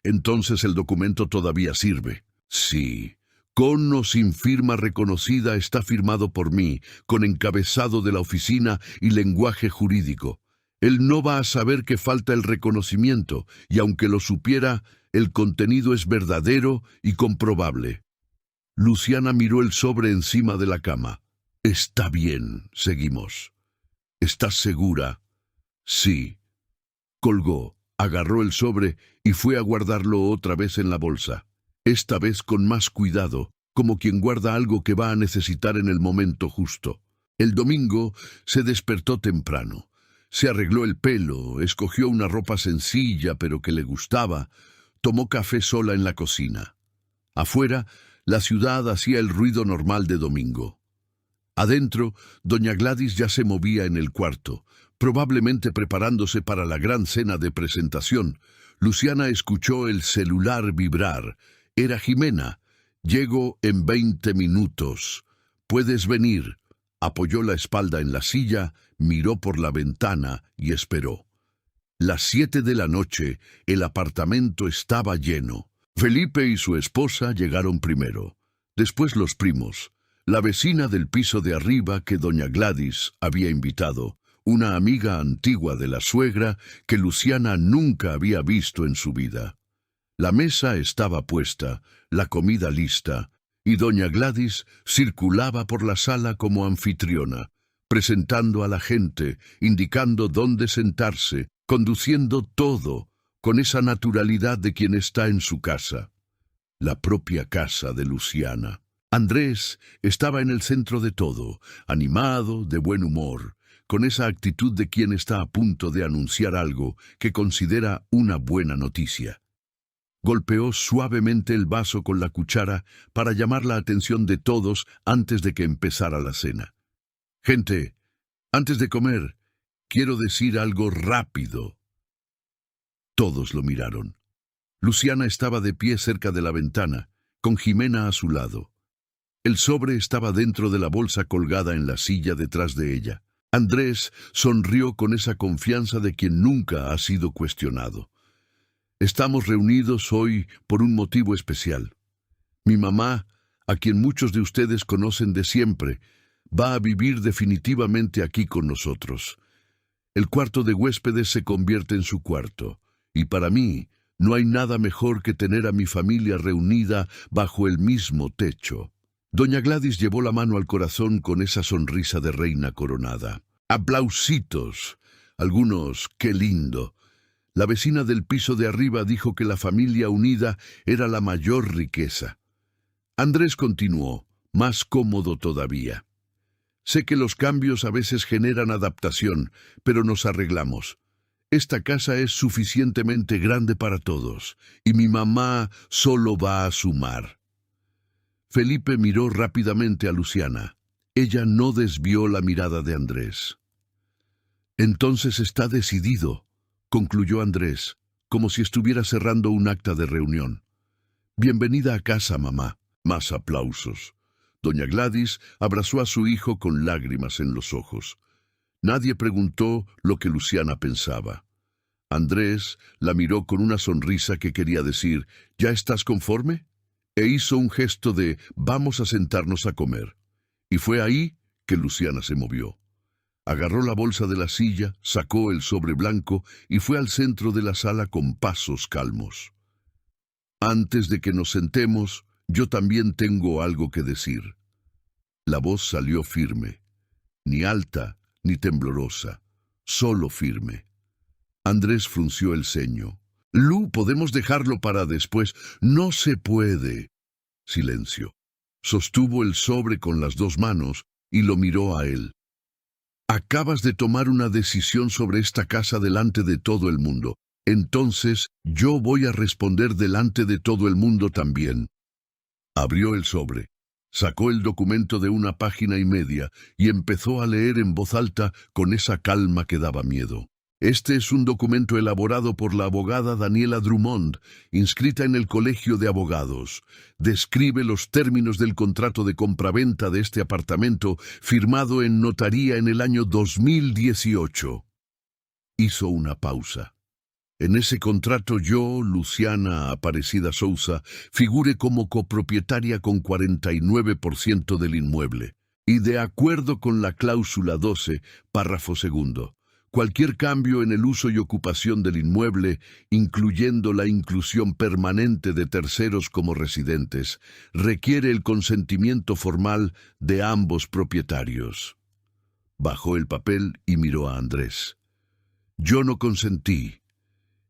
Entonces el documento todavía sirve. Sí. Con o sin firma reconocida está firmado por mí, con encabezado de la oficina y lenguaje jurídico. Él no va a saber que falta el reconocimiento, y aunque lo supiera, el contenido es verdadero y comprobable. Luciana miró el sobre encima de la cama. Está bien, seguimos. ¿Estás segura? Sí. Colgó, agarró el sobre y fue a guardarlo otra vez en la bolsa. Esta vez con más cuidado, como quien guarda algo que va a necesitar en el momento justo. El domingo se despertó temprano. Se arregló el pelo, escogió una ropa sencilla pero que le gustaba, tomó café sola en la cocina. Afuera, la ciudad hacía el ruido normal de domingo. Adentro, doña Gladys ya se movía en el cuarto, probablemente preparándose para la gran cena de presentación. Luciana escuchó el celular vibrar. Era Jimena. Llego en 20 minutos. ¿Puedes venir? Apoyó la espalda en la silla, miró por la ventana y esperó. Las 7 de la noche, el apartamento estaba lleno. Felipe y su esposa llegaron primero. Después los primos. La vecina del piso de arriba que doña Gladys había invitado. Una amiga antigua de la suegra que Luciana nunca había visto en su vida. La mesa estaba puesta, la comida lista, y doña Gladys circulaba por la sala como anfitriona, presentando a la gente, indicando dónde sentarse, conduciendo todo, con esa naturalidad de quien está en su casa. La propia casa de Luciana. Andrés estaba en el centro de todo, animado, de buen humor, con esa actitud de quien está a punto de anunciar algo que considera una buena noticia. Golpeó suavemente el vaso con la cuchara para llamar la atención de todos antes de que empezara la cena. «Gente, antes de comer, quiero decir algo rápido». Todos lo miraron. Luciana estaba de pie cerca de la ventana, con Jimena a su lado. El sobre estaba dentro de la bolsa colgada en la silla detrás de ella. Andrés sonrió con esa confianza de quien nunca ha sido cuestionado. Estamos reunidos hoy por un motivo especial. Mi mamá, a quien muchos de ustedes conocen de siempre, va a vivir definitivamente aquí con nosotros. El cuarto de huéspedes se convierte en su cuarto, y para mí no hay nada mejor que tener a mi familia reunida bajo el mismo techo. Doña Gladys llevó la mano al corazón con esa sonrisa de reina coronada. ¡Aplausitos! Algunos, ¡qué lindo! La vecina del piso de arriba dijo que la familia unida era la mayor riqueza. Andrés continuó, más cómodo todavía. Sé que los cambios a veces generan adaptación, pero nos arreglamos. Esta casa es suficientemente grande para todos, y mi mamá solo va a sumar. Felipe miró rápidamente a Luciana. Ella no desvió la mirada de Andrés. Entonces está decidido, concluyó Andrés, como si estuviera cerrando un acta de reunión. Bienvenida a casa, mamá. Más aplausos. Doña Gladys abrazó a su hijo con lágrimas en los ojos. Nadie preguntó lo que Luciana pensaba. Andrés la miró con una sonrisa que quería decir, ¿ya estás conforme? E hizo un gesto de «vamos a sentarnos a comer». Y fue ahí que Luciana se movió. Agarró la bolsa de la silla, sacó el sobre blanco y fue al centro de la sala con pasos calmos. «Antes de que nos sentemos, yo también tengo algo que decir». La voz salió firme, ni alta ni temblorosa, solo firme. Andrés frunció el ceño. «Lu, podemos dejarlo para después». «No se puede». Silencio. Sostuvo el sobre con las dos manos y lo miró a él. «Acabas de tomar una decisión sobre esta casa delante de todo el mundo. Entonces, yo voy a responder delante de todo el mundo también». Abrió el sobre, sacó el documento de 1,5 páginas y empezó a leer en voz alta con esa calma que daba miedo. Este es un documento elaborado por la abogada Daniela Drummond, inscrita en el Colegio de Abogados. Describe los términos del contrato de compraventa de este apartamento firmado en notaría en el año 2018. Hizo una pausa. En ese contrato yo, Luciana Aparecida Sousa, figure como copropietaria con 49% del inmueble. Y de acuerdo con la cláusula 12, párrafo segundo, cualquier cambio en el uso y ocupación del inmueble, incluyendo la inclusión permanente de terceros como residentes, requiere el consentimiento formal de ambos propietarios. Bajó el papel y miró a Andrés. Yo no consentí.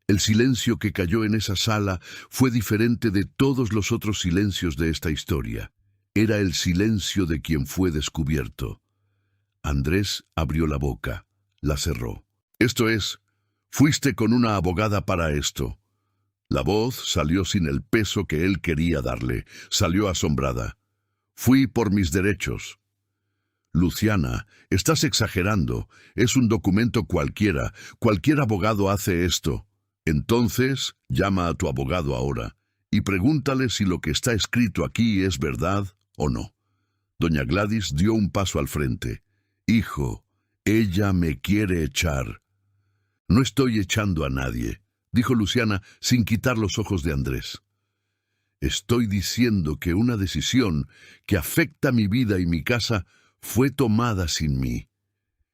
El silencio que cayó en esa sala fue diferente de todos los otros silencios de esta historia. Era el silencio de quien fue descubierto. Andrés abrió la boca, la cerró. Esto es, fuiste con una abogada para esto. La voz salió sin el peso que él quería darle, salió asombrada. Fui por mis derechos. Luciana, estás exagerando, es un documento cualquiera, cualquier abogado hace esto. Entonces, llama a tu abogado ahora y pregúntale si lo que está escrito aquí es verdad o no. Doña Gladys dio un paso al frente. Hijo, ella me quiere echar. No estoy echando a nadie, dijo Luciana sin quitar los ojos de Andrés. Estoy diciendo que una decisión que afecta mi vida y mi casa fue tomada sin mí.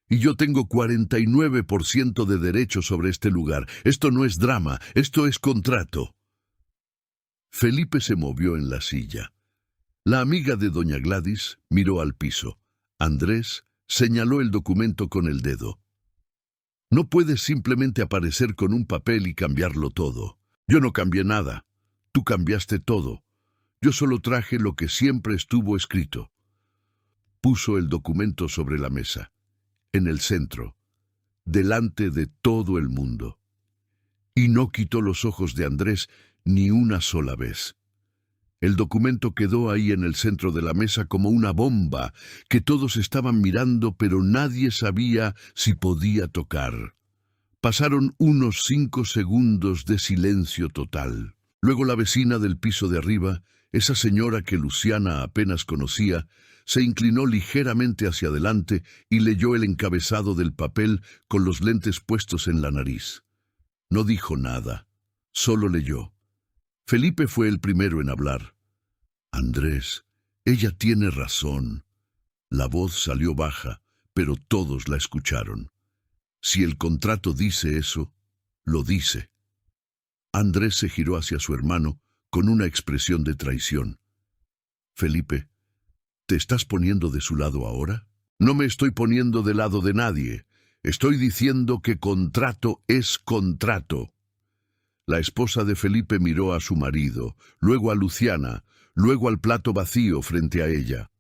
Y yo tengo 49% de derecho sobre este lugar. Esto no es drama, esto es contrato. Felipe se movió en la silla. La amiga de doña Gladys miró al piso. Andrés señaló el documento con el dedo. No puedes simplemente aparecer con un papel y cambiarlo todo. Yo no cambié nada. Tú cambiaste todo. Yo solo traje lo que siempre estuvo escrito. Puso el documento sobre la mesa, en el centro, delante de todo el mundo. Y no quitó los ojos de Andrés ni una sola vez. El documento quedó ahí en el centro de la mesa como una bomba que todos estaban mirando, pero nadie sabía si podía tocar. Pasaron unos 5 segundos de silencio total. Luego la vecina del piso de arriba, esa señora que Luciana apenas conocía, se inclinó ligeramente hacia adelante y leyó el encabezado del papel con los lentes puestos en la nariz. No dijo nada, solo leyó. Felipe fue el primero en hablar. Andrés, ella tiene razón. La voz salió baja, pero todos la escucharon. Si el contrato dice eso, lo dice. Andrés se giró hacia su hermano con una expresión de traición. Felipe, ¿te estás poniendo de su lado ahora? No me estoy poniendo del lado de nadie. Estoy diciendo que contrato es contrato. La esposa de Felipe miró a su marido, luego a Luciana, luego al plato vacío frente a ella.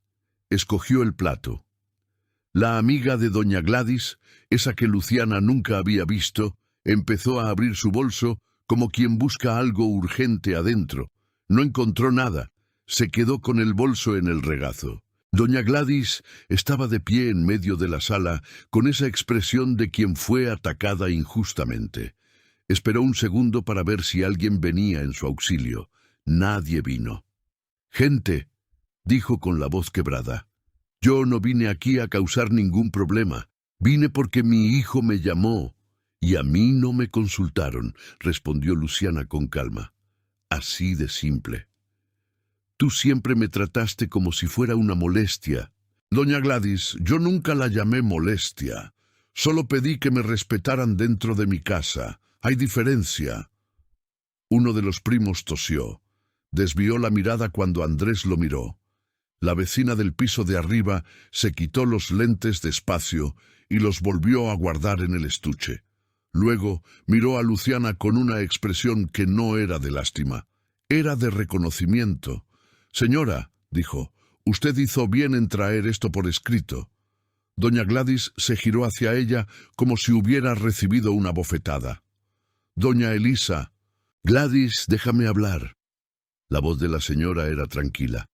Escogió el plato. La amiga de doña Gladys, esa que Luciana nunca había visto, empezó a abrir su bolso como quien busca algo urgente adentro. No encontró nada. Se quedó con el bolso en el regazo. Doña Gladys estaba de pie en medio de la sala, con esa expresión de quien fue atacada injustamente. Esperó un segundo para ver si alguien venía en su auxilio. Nadie vino. «Gente», dijo con la voz quebrada, «yo no vine aquí a causar ningún problema. Vine porque mi hijo me llamó, y a mí no me consultaron», respondió Luciana con calma. «Así de simple». Tú siempre me trataste como si fuera una molestia. Doña Gladys, yo nunca la llamé molestia. Solo pedí que me respetaran dentro de mi casa. Hay diferencia. Uno de los primos tosió. Desvió la mirada cuando Andrés lo miró. La vecina del piso de arriba se quitó los lentes despacio y los volvió a guardar en el estuche. Luego miró a Luciana con una expresión que no era de lástima. Era de reconocimiento. «Señora», dijo, «usted hizo bien en traer esto por escrito». Doña Gladys se giró hacia ella como si hubiera recibido una bofetada. «Doña Elisa». «Gladys, déjame hablar». La voz de la señora era tranquila.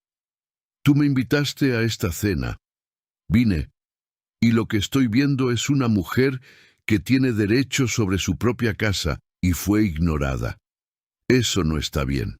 «Tú me invitaste a esta cena. Vine, y lo que estoy viendo es una mujer que tiene derecho sobre su propia casa y fue ignorada. Eso no está bien».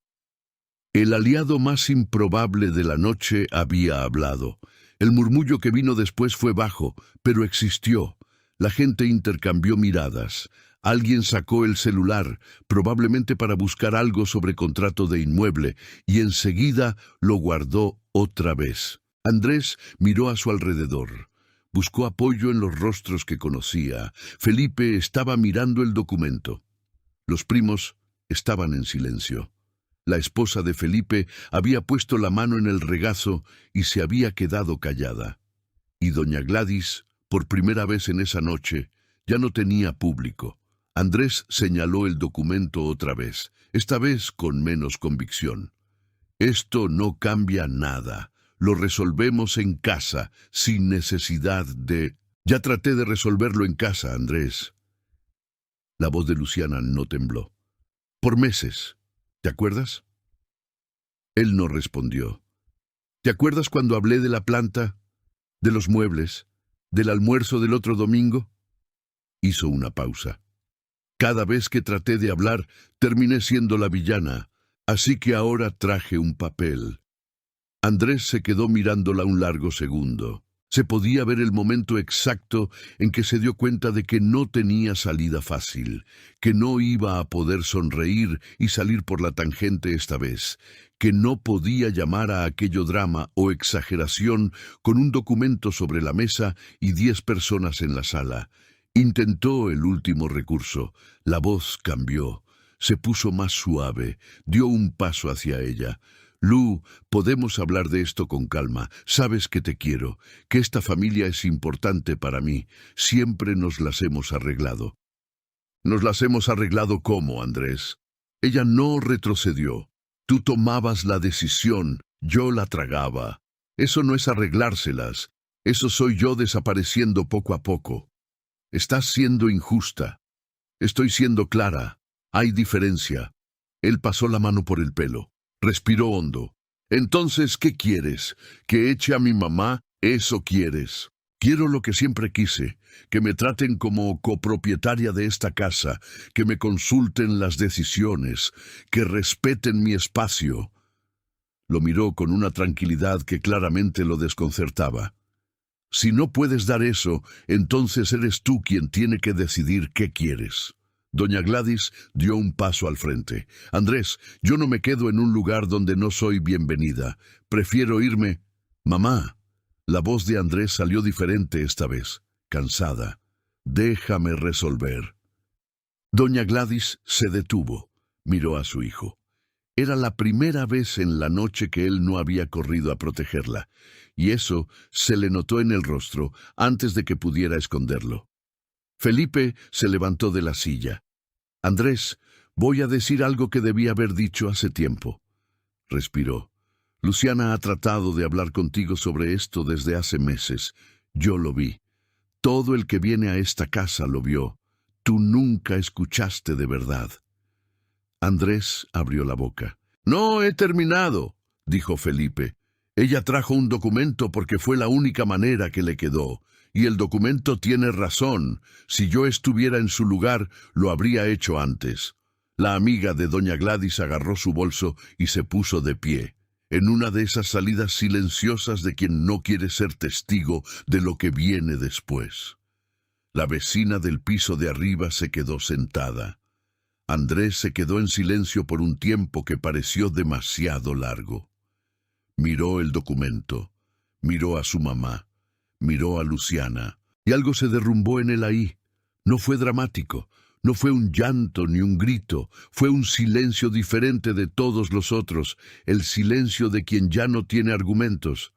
El aliado más improbable de la noche había hablado. El murmullo que vino después fue bajo, pero existió. La gente intercambió miradas. Alguien sacó el celular, probablemente para buscar algo sobre contrato de inmueble, y enseguida lo guardó otra vez. Andrés miró a su alrededor. Buscó apoyo en los rostros que conocía. Felipe estaba mirando el documento. Los primos estaban en silencio. La esposa de Felipe había puesto la mano en el regazo y se había quedado callada. Y doña Gladys, por primera vez en esa noche, ya no tenía público. Andrés señaló el documento otra vez, esta vez con menos convicción. Esto no cambia nada. Lo resolvemos en casa, sin necesidad de... Ya traté de resolverlo en casa, Andrés. La voz de Luciana no tembló. Por meses. ¿Te acuerdas? Él no respondió. ¿Te acuerdas cuando hablé de la planta, de los muebles, del almuerzo del otro domingo? Hizo una pausa. Cada vez que traté de hablar, terminé siendo la villana, así que ahora traje un papel. Andrés se quedó mirándola un largo segundo. Se podía ver el momento exacto en que se dio cuenta de que no tenía salida fácil, que no iba a poder sonreír y salir por la tangente esta vez, que no podía llamar a aquello drama o exageración con un documento sobre la mesa y 10 personas en la sala. Intentó el último recurso. La voz cambió, se puso más suave, dio un paso hacia ella. Lu, podemos hablar de esto con calma. Sabes que te quiero, que esta familia es importante para mí. Siempre nos las hemos arreglado. ¿Nos las hemos arreglado cómo, Andrés? Ella no retrocedió. Tú tomabas la decisión, yo la tragaba. Eso no es arreglárselas. Eso soy yo desapareciendo poco a poco. Estás siendo injusta. Estoy siendo clara. Hay diferencia. Él pasó la mano por el pelo. Respiró hondo. Entonces, ¿qué quieres? ¿Que eche a mi mamá? ¿Eso quieres? Quiero lo que siempre quise, que me traten como copropietaria de esta casa, que me consulten las decisiones, que respeten mi espacio. Lo miró con una tranquilidad que claramente lo desconcertaba. Si no puedes dar eso, entonces eres tú quien tiene que decidir qué quieres. Doña Gladys dio un paso al frente. Andrés, yo no me quedo en un lugar donde no soy bienvenida. Prefiero irme. Mamá. La voz de Andrés salió diferente esta vez, cansada. Déjame resolver. Doña Gladys se detuvo. Miró a su hijo. Era la primera vez en la noche que él no había corrido a protegerla, y eso se le notó en el rostro antes de que pudiera esconderlo. Felipe se levantó de la silla. Andrés, voy a decir algo que debí haber dicho hace tiempo. Respiró. Luciana ha tratado de hablar contigo sobre esto desde hace meses. Yo lo vi. Todo el que viene a esta casa lo vio. Tú nunca escuchaste de verdad. Andrés abrió la boca. No he terminado, dijo Felipe. Ella trajo un documento porque fue la única manera que le quedó. Y el documento tiene razón. Si yo estuviera en su lugar, lo habría hecho antes. La amiga de doña Gladys agarró su bolso y se puso de pie, en una de esas salidas silenciosas de quien no quiere ser testigo de lo que viene después. La vecina del piso de arriba se quedó sentada. Andrés se quedó en silencio por un tiempo que pareció demasiado largo. Miró el documento, miró a su mamá. Miró a Luciana, y algo se derrumbó en él ahí. No fue dramático, no fue un llanto ni un grito, fue un silencio diferente de todos los otros, el silencio de quien ya no tiene argumentos.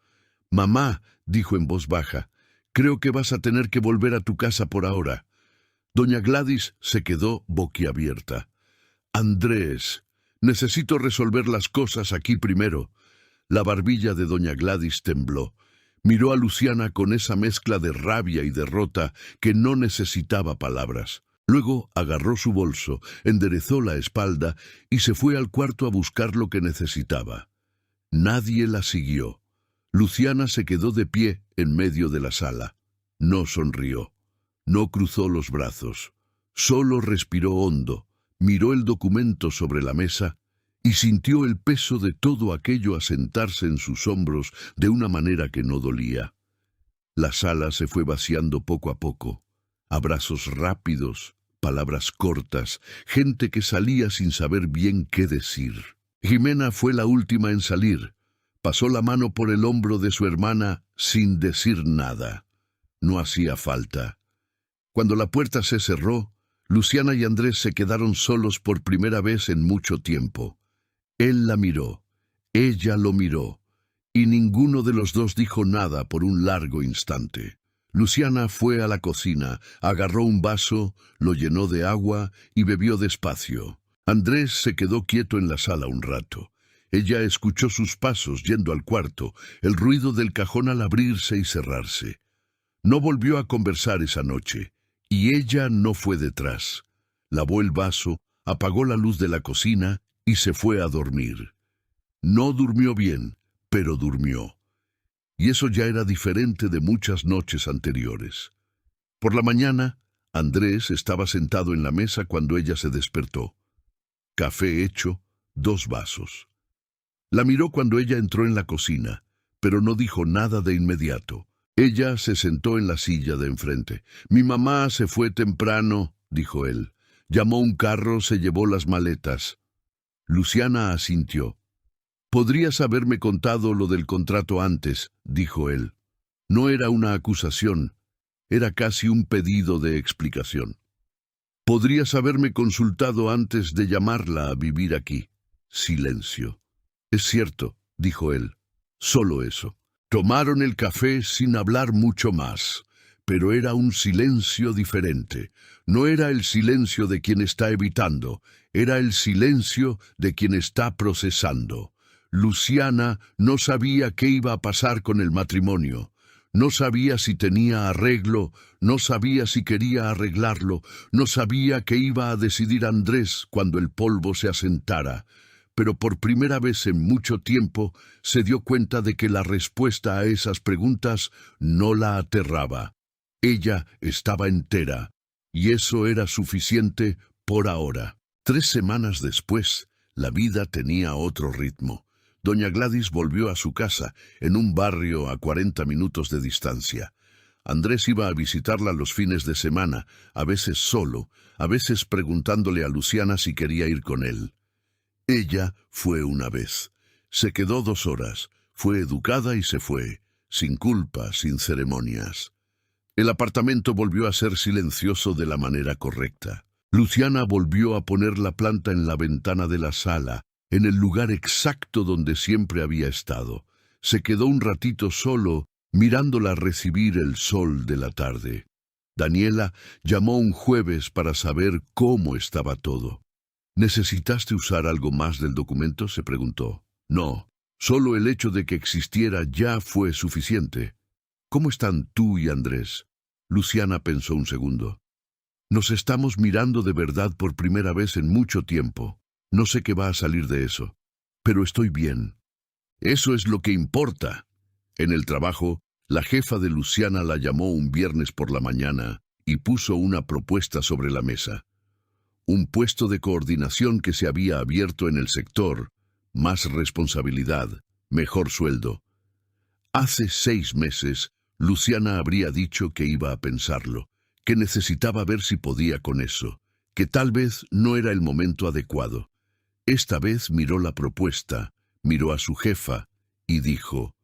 Mamá, dijo en voz baja, creo que vas a tener que volver a tu casa por ahora. Doña Gladys se quedó boquiabierta. Andrés, necesito resolver las cosas aquí primero. La barbilla de doña Gladys tembló. Miró a Luciana con esa mezcla de rabia y derrota que no necesitaba palabras. Luego agarró su bolso, enderezó la espalda y se fue al cuarto a buscar lo que necesitaba. Nadie la siguió. Luciana se quedó de pie en medio de la sala. No sonrió. No cruzó los brazos. Solo respiró hondo, miró el documento sobre la mesa y sintió el peso de todo aquello asentarse en sus hombros de una manera que no dolía. La sala se fue vaciando poco a poco. Abrazos rápidos, palabras cortas, gente que salía sin saber bien qué decir. Jimena fue la última en salir. Pasó la mano por el hombro de su hermana sin decir nada. No hacía falta. Cuando la puerta se cerró, Luciana y Andrés se quedaron solos por primera vez en mucho tiempo. Él la miró, ella lo miró, y ninguno de los dos dijo nada por un largo instante. Luciana fue a la cocina, agarró un vaso, lo llenó de agua y bebió despacio. Andrés se quedó quieto en la sala un rato. Ella escuchó sus pasos yendo al cuarto, el ruido del cajón al abrirse y cerrarse. No volvió a conversar esa noche, y ella no fue detrás. Lavó el vaso, apagó la luz de la cocina y se fue a dormir. No durmió bien, pero durmió. Y eso ya era diferente de muchas noches anteriores. Por la mañana, Andrés estaba sentado en la mesa cuando ella se despertó. Café hecho, 2 vasos. La miró cuando ella entró en la cocina, pero no dijo nada de inmediato. Ella se sentó en la silla de enfrente. «Mi mamá se fue temprano», dijo él. «Llamó un carro, se llevó las maletas». Luciana asintió. «Podrías haberme contado lo del contrato antes», dijo él. No era una acusación, era casi un pedido de explicación. «Podrías haberme consultado antes de llamarla a vivir aquí». Silencio. «Es cierto», dijo él. «Solo eso». Tomaron el café sin hablar mucho más, pero era un silencio diferente. No era el silencio de quien está evitando, era el silencio de quien está procesando. Luciana no sabía qué iba a pasar con el matrimonio. No sabía si tenía arreglo, no sabía si quería arreglarlo, no sabía qué iba a decidir Andrés cuando el polvo se asentara. Pero por primera vez en mucho tiempo se dio cuenta de que la respuesta a esas preguntas no la aterraba. Ella estaba entera, y eso era suficiente por ahora. 3 semanas después, la vida tenía otro ritmo. Doña Gladys volvió a su casa, en un barrio a 40 minutos de distancia. Andrés iba a visitarla los fines de semana, a veces solo, a veces preguntándole a Luciana si quería ir con él. Ella fue una vez. Se quedó 2 horas, fue educada y se fue, sin culpa, sin ceremonias. El apartamento volvió a ser silencioso de la manera correcta. Luciana volvió a poner la planta en la ventana de la sala, en el lugar exacto donde siempre había estado. Se quedó un ratito solo, mirándola recibir el sol de la tarde. Daniela llamó un jueves para saber cómo estaba todo. ¿Necesitaste usar algo más del documento?, se preguntó. No, solo el hecho de que existiera ya fue suficiente. ¿Cómo están tú y Andrés? Luciana pensó un segundo. Nos estamos mirando de verdad por primera vez en mucho tiempo. No sé qué va a salir de eso, pero estoy bien. Eso es lo que importa. En el trabajo, la jefa de Luciana la llamó un viernes por la mañana y puso una propuesta sobre la mesa. Un puesto de coordinación que se había abierto en el sector, más responsabilidad, mejor sueldo. Hace 6 meses, Luciana habría dicho que iba a pensarlo, que necesitaba ver si podía con eso, que tal vez no era el momento adecuado. Esta vez miró la propuesta, miró a su jefa y dijo: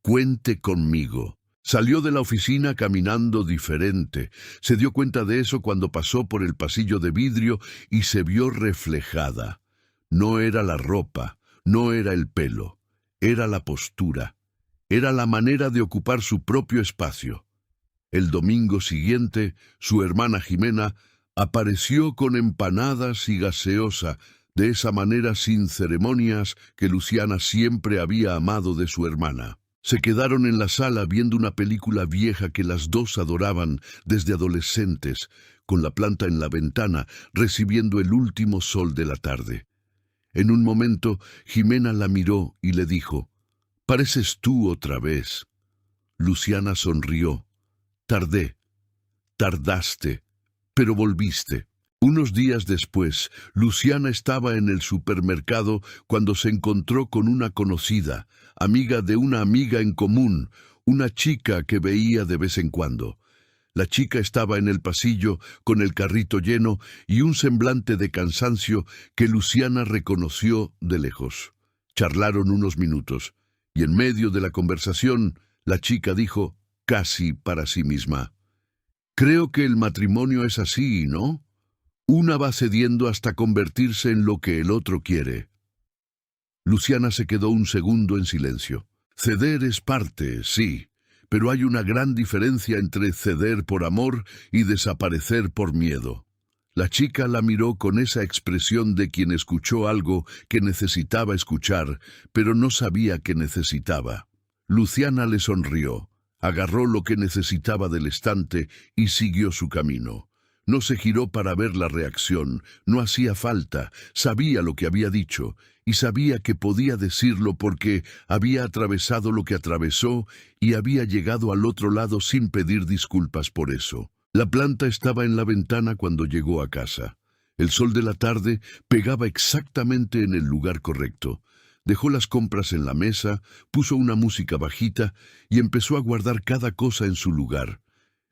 «Cuente conmigo». Salió de la oficina caminando diferente. Se dio cuenta de eso cuando pasó por el pasillo de vidrio y se vio reflejada. No era la ropa, no era el pelo, era la postura, era la manera de ocupar su propio espacio. El domingo siguiente, su hermana Jimena apareció con empanadas y gaseosa, de esa manera sin ceremonias que Luciana siempre había amado de su hermana. Se quedaron en la sala viendo una película vieja que las dos adoraban desde adolescentes, con la planta en la ventana, recibiendo el último sol de la tarde. En un momento, Jimena la miró y le dijo: «Pareces tú otra vez». Luciana sonrió. «Tardé, tardaste, pero volviste». Unos días después, Luciana estaba en el supermercado cuando se encontró con una conocida, amiga de una amiga en común, una chica que veía de vez en cuando. La chica estaba en el pasillo con el carrito lleno y un semblante de cansancio que Luciana reconoció de lejos. Charlaron unos minutos y en medio de la conversación la chica dijo, casi para sí misma: «Creo que el matrimonio es así, ¿no? Una va cediendo hasta convertirse en lo que el otro quiere». Luciana se quedó un segundo en silencio. Ceder es parte, sí, pero hay una gran diferencia entre ceder por amor y desaparecer por miedo. La chica la miró con esa expresión de quien escuchó algo que necesitaba escuchar, pero no sabía que necesitaba. Luciana le sonrió, agarró lo que necesitaba del estante y siguió su camino. No se giró para ver la reacción, no hacía falta, sabía lo que había dicho, y sabía que podía decirlo porque había atravesado lo que atravesó y había llegado al otro lado sin pedir disculpas por eso. La planta estaba en la ventana cuando llegó a casa. El sol de la tarde pegaba exactamente en el lugar correcto. Dejó las compras en la mesa, puso una música bajita y empezó a guardar cada cosa en su lugar,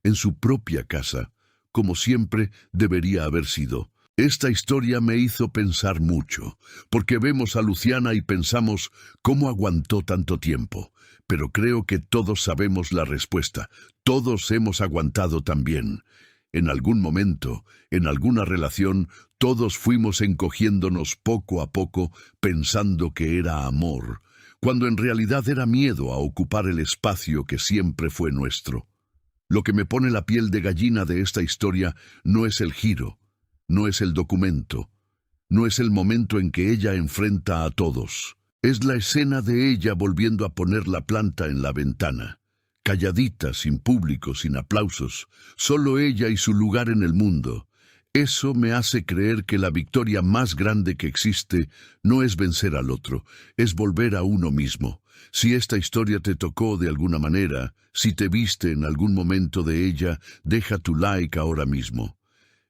en su propia casa, como siempre debería haber sido. Esta historia me hizo pensar mucho, porque vemos a Luciana y pensamos cómo aguantó tanto tiempo. Pero creo que todos sabemos la respuesta. Todos hemos aguantado también. En algún momento, en alguna relación, todos fuimos encogiéndonos poco a poco pensando que era amor, cuando en realidad era miedo a ocupar el espacio que siempre fue nuestro. Lo que me pone la piel de gallina de esta historia no es el giro, no es el documento, no es el momento en que ella enfrenta a todos. Es la escena de ella volviendo a poner la planta en la ventana. Calladita, sin público, sin aplausos, solo ella y su lugar en el mundo. Eso me hace creer que la victoria más grande que existe no es vencer al otro, es volver a uno mismo. Si esta historia te tocó de alguna manera, si te viste en algún momento de ella, deja tu like ahora mismo.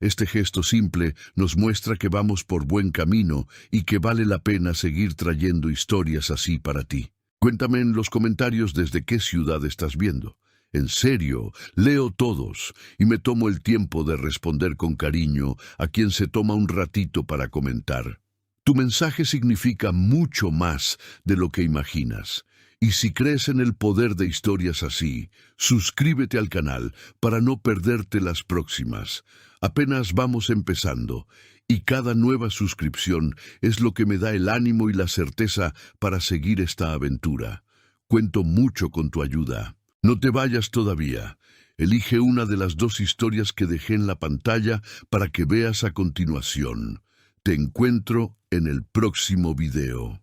Este gesto simple nos muestra que vamos por buen camino y que vale la pena seguir trayendo historias así para ti. Cuéntame en los comentarios desde qué ciudad estás viendo. En serio, leo todos y me tomo el tiempo de responder con cariño a quien se toma un ratito para comentar. Tu mensaje significa mucho más de lo que imaginas. Y si crees en el poder de historias así, suscríbete al canal para no perderte las próximas. Apenas vamos empezando, y cada nueva suscripción es lo que me da el ánimo y la certeza para seguir esta aventura. Cuento mucho con tu ayuda. No te vayas todavía. Elige una de las 2 historias que dejé en la pantalla para que veas a continuación. Te encuentro en el próximo video.